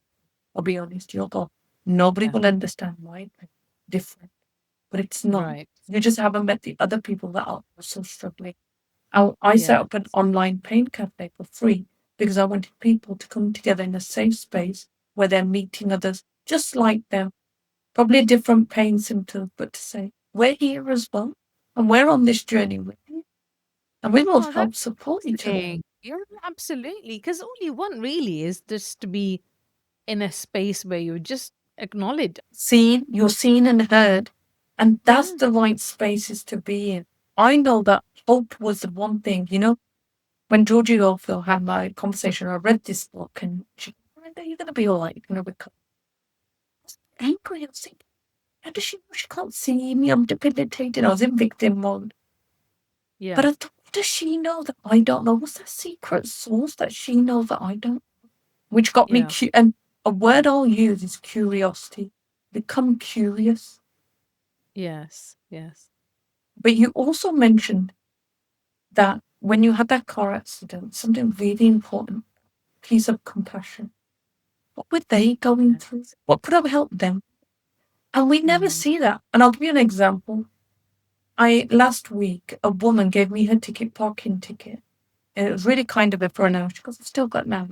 I'll be honest, you'll go, nobody Yeah. will understand why it's different, but it's not. Right. You just haven't met the other people that are also struggling. I set Yeah. up an online pain cafe for free because I wanted people to come together in a safe space where they're meeting others just like them, probably different pain symptoms, but to say, we're here as well and we're on this journey with you and we will Oh, help that's support each other. interesting. Yeah, absolutely. Because all you want really is just to be in a space where you're just acknowledged. You're seen and heard, and that's Yeah. the right spaces to be in. I know that hope was the one thing, when Georgie Orwell had my conversation, I read this book and she, Narinda, you're going to be all right. Because I was angry. I was thinking, how does she know she can't see me? I'm debilitated. I was in victim mode. But Yeah. I thought, what does she know that I don't know? What's that secret source that she knows that I don't? Which got me, Yeah. and a word I'll use is curiosity. Become curious. Yes. Yes. But you also mentioned that when you had that car accident, something really important, piece of compassion. What were they going through? Yes. What could have helped them? And we never Mm. see that. And I'll give you an example. Last week, a woman gave me her parking ticket. And it was really kind of her for an hour. She goes, I've still got now.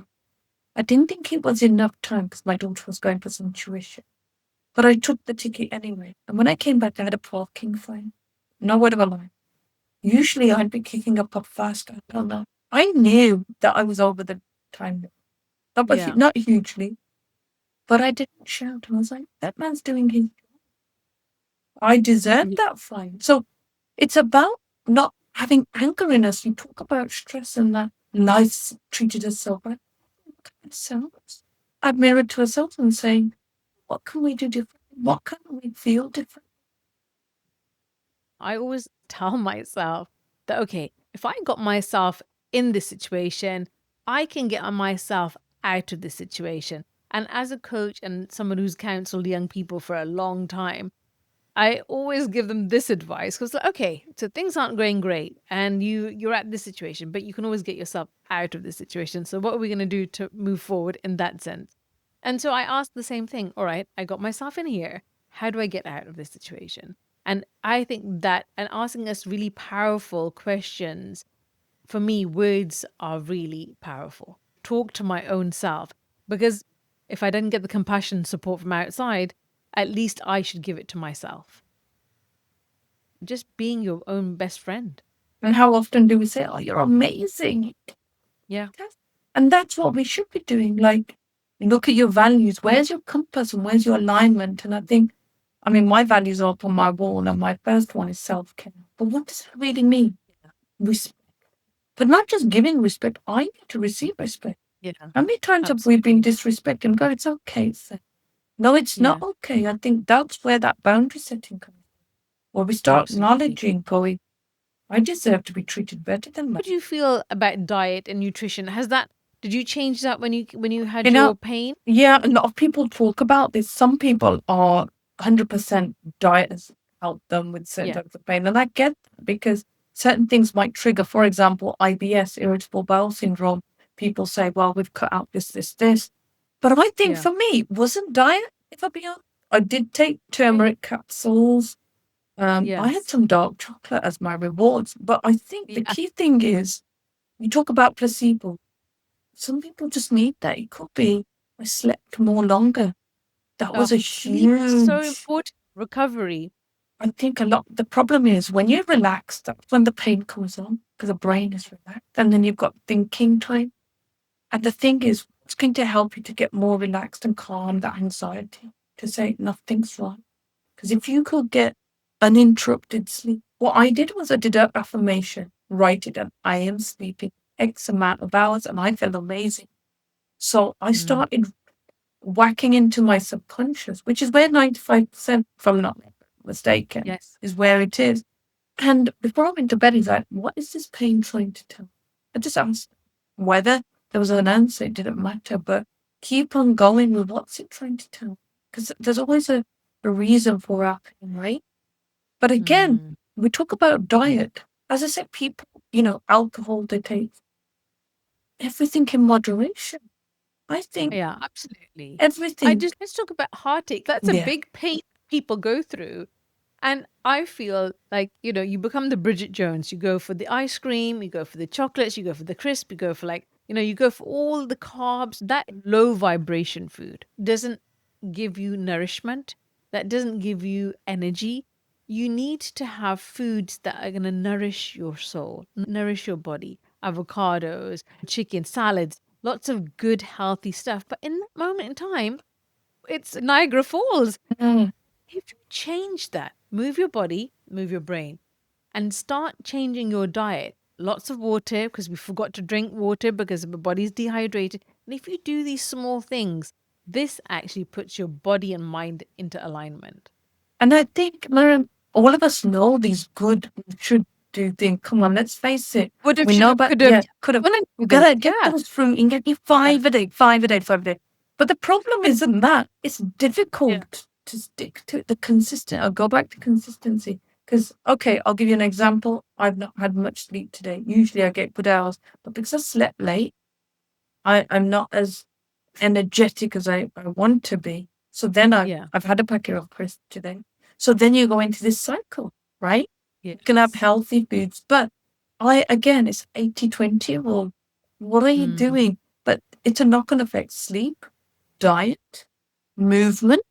I didn't think it was enough time because my daughter was going for some tuition. But I took the ticket anyway. And when I came back, I had a parking fine. No word of a lie. Usually I'd be kicking up a fuss. I don't know. I knew that I was over the time. Yeah. Not hugely, but I didn't shout. And I was like, that man's doing his I deserve Yeah. that fine. So it's about not having anger in us. You talk about stress and that life treated us so bad. Look at ourselves. Admire it to ourselves and saying, what can we do different? What can we feel different? I always tell myself that, okay, if I got myself in this situation, I can get myself out of this situation. And as a coach and someone who's counseled young people for a long time, I always give them this advice because, okay, so things aren't going great, and you're at this situation, but you can always get yourself out of this situation. So what are we going to do to move forward in that sense? And so I asked the same thing. All right, I got myself in here. How do I get out of this situation? And I think that, and asking us really powerful questions, for me, words are really powerful. Talk to my own self, because if I didn't get the compassion support from outside, at least I should give it to myself. Just being your own best friend. And how often do we say, oh, you're amazing? Yeah. And that's what we should be doing. Like, look at your values. Where's your compass and where's your alignment? And my values are up on my wall, and my first one is self care. But what does that really mean? Respect. But not just giving respect, I need to receive respect. Yeah. How many times have we been Absolutely. disrespected and go, it's okay? No, it's not Yeah. okay. I think that's where that boundary setting comes, where we start Absolutely. acknowledging, I deserve to be treated better than How that. do you feel about diet and nutrition? Has that Did you change that when you had You know, your pain? yeah, a lot of people talk about this. Some people are 100% diet has helped them with certain Yeah. types of pain. And I get that because certain things might trigger, for example, IBS, irritable bowel syndrome. People say, well, we've cut out this. But I think Yeah. for me, it wasn't diet, if I be honest. I did take Okay. turmeric capsules. I had Yes. some dark chocolate as my rewards. But I think the Yeah. key thing is you talk about placebo. Some people just need that. It could be I slept more longer. That was Oh, a sleep is so huge. important. Recovery. I think a lot. The problem is when you're relaxed, that's when the pain comes on because the brain is relaxed, and then you've got thinking time. And the thing is, what's going to help you to get more relaxed and calm that anxiety to say nothing's wrong? Because if you could get uninterrupted sleep, what I did was I did an affirmation, write it down. I am sleeping X amount of hours, and I feel amazing. So I Mm. started whacking into my subconscious, which is where 95%, if I'm not mistaken, Yes. is where it is. And before I went to bed, he's like, what is this pain trying to tell? I just asked whether there was an answer, it didn't matter, but keep on going with what's it trying to tell? Because there's always a reason for our pain, right? But again, Mm. we talk about diet. As I said, people, alcohol, they take everything in moderation. I think Yeah, absolutely. I everything, just let's talk about heartache. That's a yeah. big pain people go through. And I feel like, you become the Bridget Jones. You go for the ice cream, you go for the chocolates, you go for the crisp, you go for you go for all the carbs. That low vibration food doesn't give you nourishment, that doesn't give you energy. You need to have foods that are going to nourish your soul, nourish your body. Avocados, chicken, salads, lots of good, healthy stuff. But in that moment in time, it's Niagara Falls. Mm. If you change that, move your body, move your brain, and start changing your diet. Lots of water because we forgot to drink water because the body's dehydrated. And if you do these small things, this actually puts your body and mind into alignment. And I think, Maryum, all of us know these good should do things. Come on, let's face it. Would have, We should know have, about, could have, yeah, yeah, could have. well, and We could have. gotta get Yeah, those fruit and get you yeah, 5 a day, 5 a day, 5 a day. But the problem isn't that. It's yeah, difficult to stick to the consistent. I'll go back to consistency. Because, okay, I'll give you an example. I've not had much sleep today. Usually I get good hours, but because I slept late, I'm not as energetic as I want to be. So then yeah, I've had a packet of crisps today. So then you go into this cycle, right? You can have yes. healthy foods, but again, it's 80-20 rule. What are you Mm, doing? But it's a knock-on effect. Sleep, diet, movement,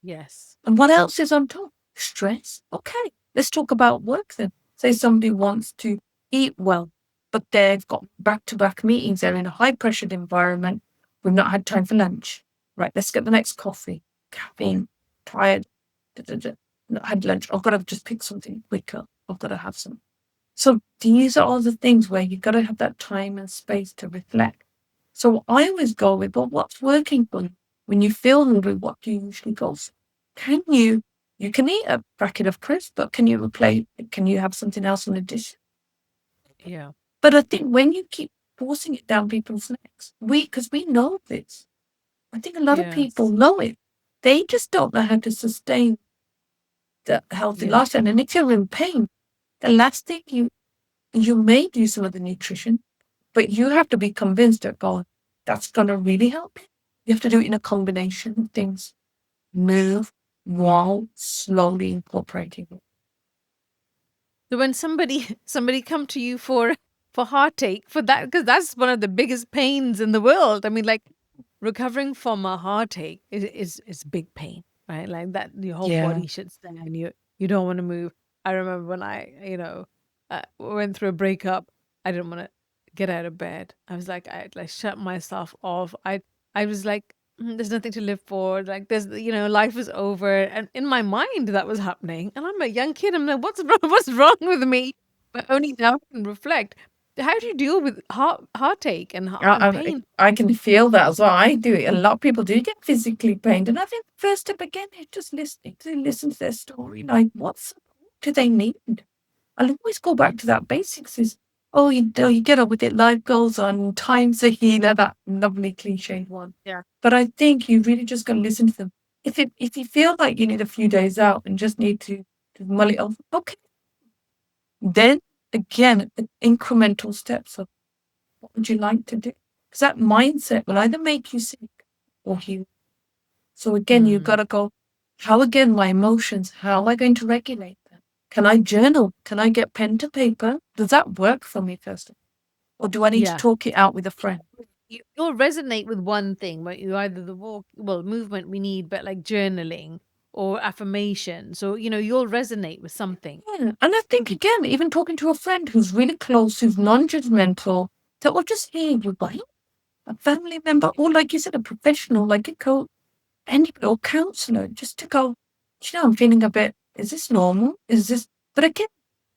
yes. and what else is on top? Stress. Okay, let's talk about work then. Say somebody wants to eat well, but they've got back to back meetings. They're in a high pressured environment. We've not had time for lunch. Right, let's get the next coffee. Caffeine, tired, da, da, da. Not had lunch. I've got to just pick something quicker. I've got to have some. So these are all the things where you've got to have that time and space to reflect. So I always go with, well, what's working for you? When you feel hungry, what do you usually go for? Can you can eat a packet of crisps, but can you have something else in addition? Yeah. But I think when you keep forcing it down people's necks, because we know this, I think a lot of people Yes. know it. They just don't know how to sustain the healthy Yeah. lifestyle. And if you're in pain, the last thing you may do some of the nutrition, but you have to be convinced that God, that's going to really help you. You have to do it in a combination of things. Move while slowly incorporating it. So when somebody come to you for heartache for that, because that's one of the biggest pains in the world. I mean, like recovering from a heartache is big pain, right? Like that, your whole Yeah. body shuts down. You don't want to move. I remember when I went through a breakup. I didn't want to get out of bed. I was like I like shut myself off. I was like. There's nothing to live for. Like there's, life is over, and in my mind that was happening. And I'm a young kid. I'm like, what's wrong? What's wrong with me? But only now I can reflect. How do you deal with heartache and pain? I can feel that as well. I do it. A lot of people do get physically pained. And I think the first step again is just listening to listen to their story. Like, what support do they need? I'll always go back to that basics is oh, you get on with it. Life goes on. Time's a healer. That lovely cliched one. Yeah. But I think you really just got to listen to them. If you feel like you need a few days out and just need to mull it over, okay. Then again, incremental steps of what would you like to do? Because that mindset will either make you sick or heal. So again, you've got Mm, to go, how again, my emotions, how am I going to regulate them? Can I journal? Can I get pen to paper? Does that work for me first? Or do I need to yeah. talk it out with a friend? You'll resonate with one thing, but you either the movement we need, but like journaling or affirmation. So, you'll resonate with something. Yeah. And I think again, even talking to a friend who's really close, who's non-judgmental, that will just hear you, right? A family member, or like you said, a professional, like a coach, anybody, or counselor, just to go, I'm feeling a bit, is this normal? Is this, but again,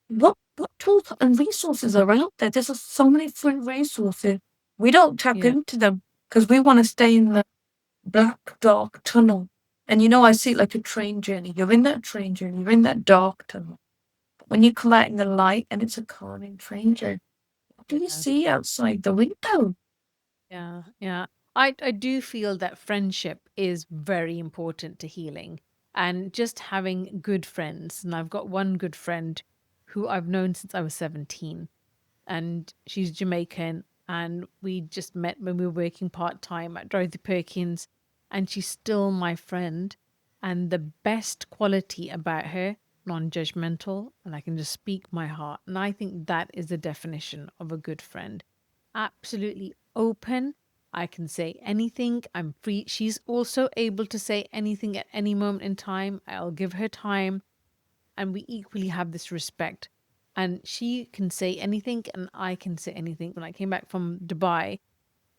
what tools and resources are out there? There's so many free resources. We don't tap Yeah. into them because we want to stay in the black, dark tunnel. And I see it like a train journey. You're in that train journey, you're in that dark tunnel. But when you come out in the light and it's a calming train journey, what do you Yeah. see outside the window? Yeah. Yeah. I do feel that friendship is very important to healing and just having good friends. And I've got one good friend who I've known since I was 17, and she's Jamaican. And we just met when we were working part time at Dorothy Perkins, and she's still my friend. And the best quality about her, non judgmental, and I can just speak my heart. And I think that is the definition of a good friend. Absolutely open. I can say anything. I'm free. She's also able to say anything at any moment in time. I'll give her time, and we equally have this respect. And she can say anything, and I can say anything. When I came back from Dubai,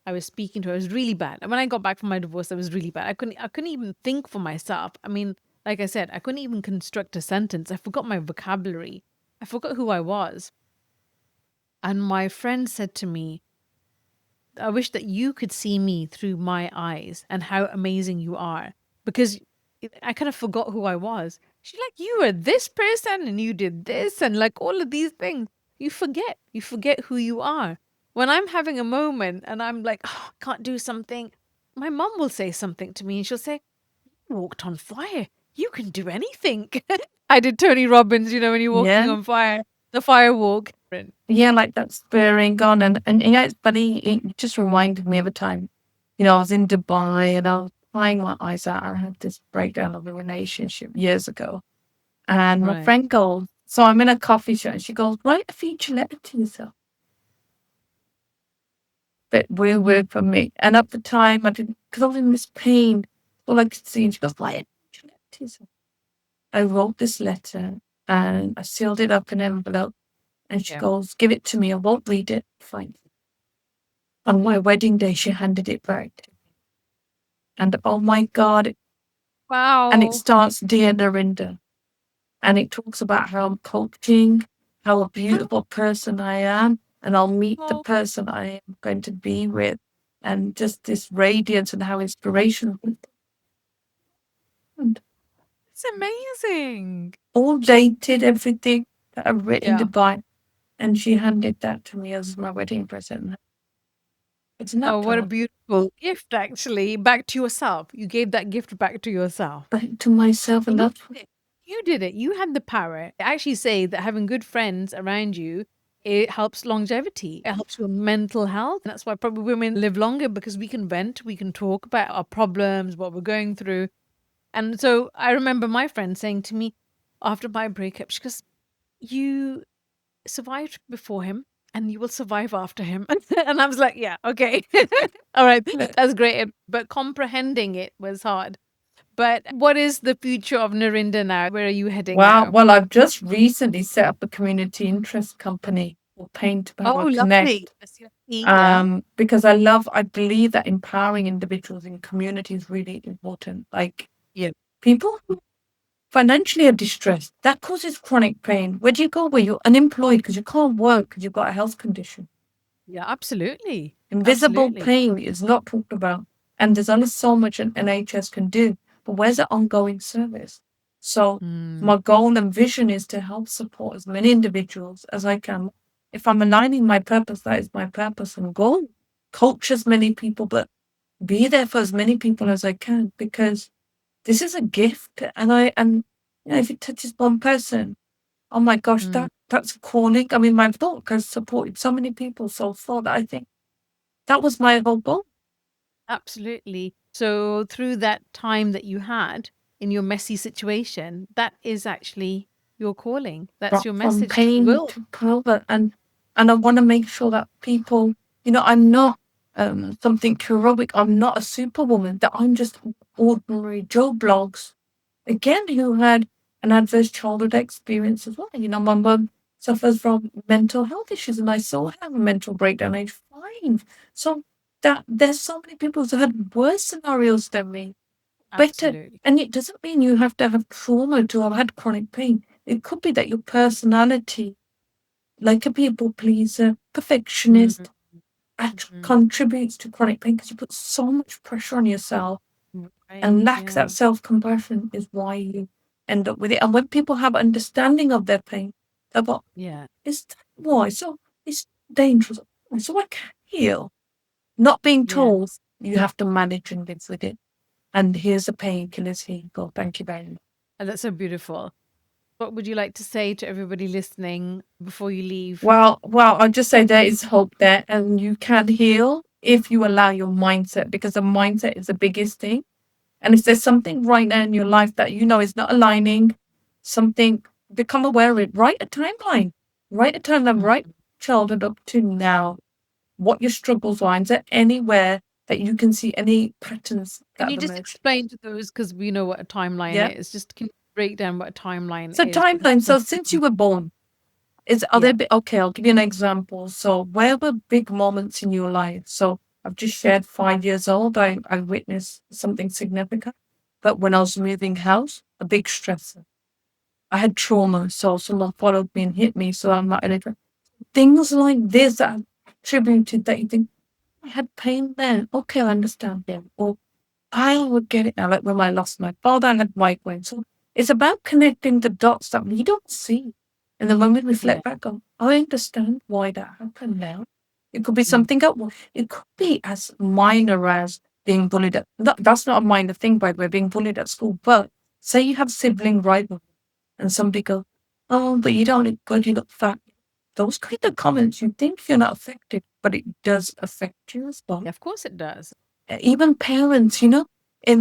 I was speaking to her. It was really bad. And when I got back from my divorce, it was really bad. I couldn't even think for myself. I mean, like I said, I couldn't even construct a sentence. I forgot my vocabulary. I forgot who I was. And my friend said to me, I wish that you could see me through my eyes and how amazing you are, because I kind of forgot who I was. She's like, you were this person and you did this and like all of these things. You forget who you are. When I'm having a moment and I'm like, oh, I can't do something, my mum will say something to me and she'll say, you walked on fire. You can do anything. I did Tony Robbins, when you're walking Yeah. on fire, the fire walk. Yeah, like that spurring on. And it's funny, it just reminded me of a time, I was in Dubai and I was crying my eyes out. I had this breakdown of a relationship years ago. And my Right. friend goes, so I'm in a coffee shop and she goes, write a feature letter to yourself. But will work for me. And at the time, I didn't, because I was in this pain. All I could see, and she goes, write a feature letter to yourself. I wrote this letter and I sealed it up in an envelope. And she Yeah. goes, give it to me. I won't read it. Fine. On my wedding day, she handed it back to me. And oh my God. And it Wow. starts, Dear Narinda. And it talks about how I'm coaching, how a beautiful person I am, and I'll meet the Oh, person I am going to be with. And just this radiance and how inspirational. And it's amazing. all dated, everything that I've written Yeah. goodbye. And she handed that to me as my wedding present. Isn't that Oh, what a powerful? beautiful gift, actually. Back to yourself. You gave that gift back to yourself. Back to myself, and And you that's did it. You did it. You had the power. They actually say that having good friends around you, it helps longevity. It helps your mental health. And that's why probably women live longer, because we can vent, we can talk about our problems, what we're going through. And so I remember my friend saying to me after my breakup, she goes, you survived before him and you will survive after him. And I was like, yeah, okay. All right, it. that's great. But comprehending it was hard. But what is the future of Narinda now? Where are you heading Wow. now? Well, I've just recently set up a community interest company called Paint Oh, Power lovely. Connect. That's your key, yeah. Because I believe that empowering individuals in community is really important. Like Yeah. people who financially are distressed, that causes chronic pain. Where do you go where you're unemployed because you can't work because you've got a health condition? Yeah, absolutely. Invisible Absolutely. pain is not talked about. And there's only so much an NHS can do. But where's the ongoing service? So Mm, my goal and vision is to help support as many individuals as I can. If I'm aligning my purpose, that is my purpose and goal. Coach as many people, but be there for as many people as I can, because this is a gift. And if it touches one person, oh my gosh, Mm, that's a calling. I mean, my book has supported so many people so far that I think that was my whole goal. absolutely. So through that time that you had in your messy situation, that is actually your calling. That's your From message to the pain world. to power, and I want to make sure that people, I'm not something heroic. I'm not a superwoman. That I'm just ordinary Joe Blogs again who had an adverse childhood experience as well. My mum suffers from mental health issues, and I saw her have a mental breakdown at age 5. So that there's so many people who had worse scenarios than me, better. Absolutely. And it doesn't mean you have to have trauma to have had chronic pain. It could be that your personality, like a people pleaser, Mm, perfectionist, actually mhm. contributes to chronic pain because you put so much pressure on yourself, and Right. lack that Yeah. self compassion is why you end up with it. And when people have understanding of their pain, they're like, Yeah. is that why? So it's dangerous. So I can heal. Not being Yeah. told you have to manage and live with it. And here's the painkillers. Here you go. Thank you very much. And that's so beautiful. What would you like to say to everybody listening before you leave? Well, I'll just say there is hope there, and you can heal if you allow your mindset, because the mindset is the biggest thing. And if there's something right now in your life that you know is not aligning, something, become aware of it. Write a timeline. Write a timeline. Mm. Write childhood up to now. What your struggles are. Is there anywhere that you can see any patterns Can that you have just emerged? explain to those, because we know what a timeline Yeah. is? Just can you break down what a timeline So is? Because timeline. some So since you people, were born, are yeah, there okay, I'll give you an example. So where were big moments in your life? So I've just shared 5 years old, I witnessed something significant. But when I was moving house, a big stressor. I had trauma, so someone followed me and hit me, so I'm not illiterate. Things like this that are attributed that you think, I had pain then. Okay, I understand them. Or I would get it now, like when I lost my father, I had migraine. So it's about connecting the dots that we don't see. And then when we yeah, reflect back on, I understand why that happened now. It could be mm, something else. It could be as minor as being bullied at, that's not a minor thing, by the way, being bullied at school. But say you have sibling rivalry and somebody goes, oh, but you don't look good, you look fat. Those kind of comments, you think you're not affected, but it does affect you as well. of course it does. Even parents, in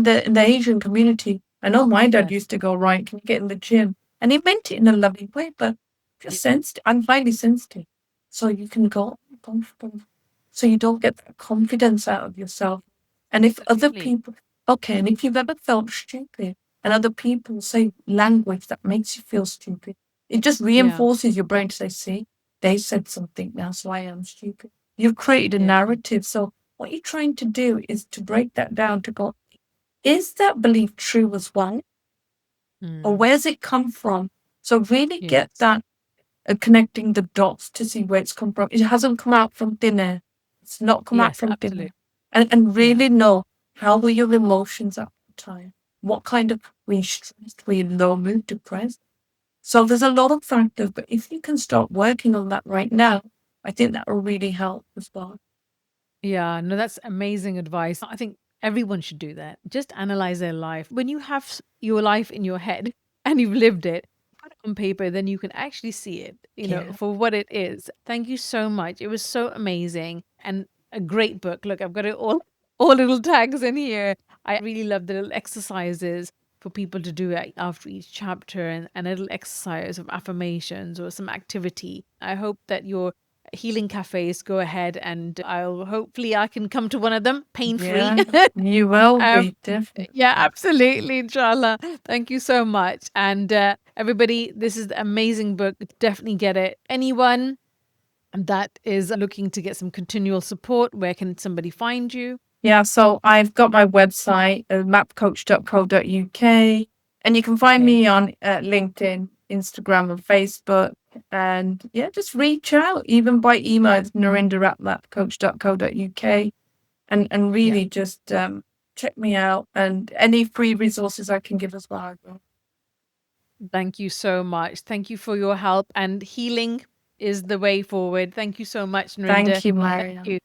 the Asian community. I know my dad Yes, used to go, right, can you get in the gym? And he meant it in a loving way, but yeah, just sensed, I'm highly sensitive. So you can go, boom, boom. So you don't get that confidence out of yourself. And if other absolutely. people, okay, and if you've ever felt stupid and other people say language that makes you feel stupid, it just Yeah, reinforces your brain to say, see, they said something now, so I am stupid. You've created a yeah, narrative. So what you're trying to do is to break that down to go, is that belief true as well? Or mm, where's it come from? So really get yes, that, connecting the dots to see where it's come from. It hasn't come out from thin air. It's not come out yes, from thin absolutely. air. And Yeah, really know, how were your emotions at the time? What kind of, were you stressed? Were you low mood, depressed? So there's a lot of factors, but if you can start working on that right now, I think that will really help as well. yeah. No, that's amazing advice. I think everyone should do that. Just analyze their life. When you have your life in your head and you've lived it, put it on paper, then you can actually see it, Yeah. for what it is. Thank you so much. It was so amazing and a great book. Look, I've got it all little tags in here. I really love the little exercises for people to do after each chapter, and a little exercise of affirmations or some activity. I hope that your healing cafes go ahead, and I can come to one of them pain free. Yeah, you will um, be, definitely. yeah, absolutely, inshallah. Thank you so much. And everybody, this is the amazing book. Definitely get it. Anyone that is looking to get some continual support, where can somebody find you? Yeah, so I've got my website, mapcoach.co.uk, and you can find Okay. me on LinkedIn, Instagram, and Facebook. And yeah, just reach out, even by email. It's narinda@mapcoach.co.uk, and Yeah. really just check me out, and any free resources I can give as well. I will. Thank you so much. Thank you for your help, and healing is the way forward. Thank you so much, Narinda. Thank you, Thank Maryum. you.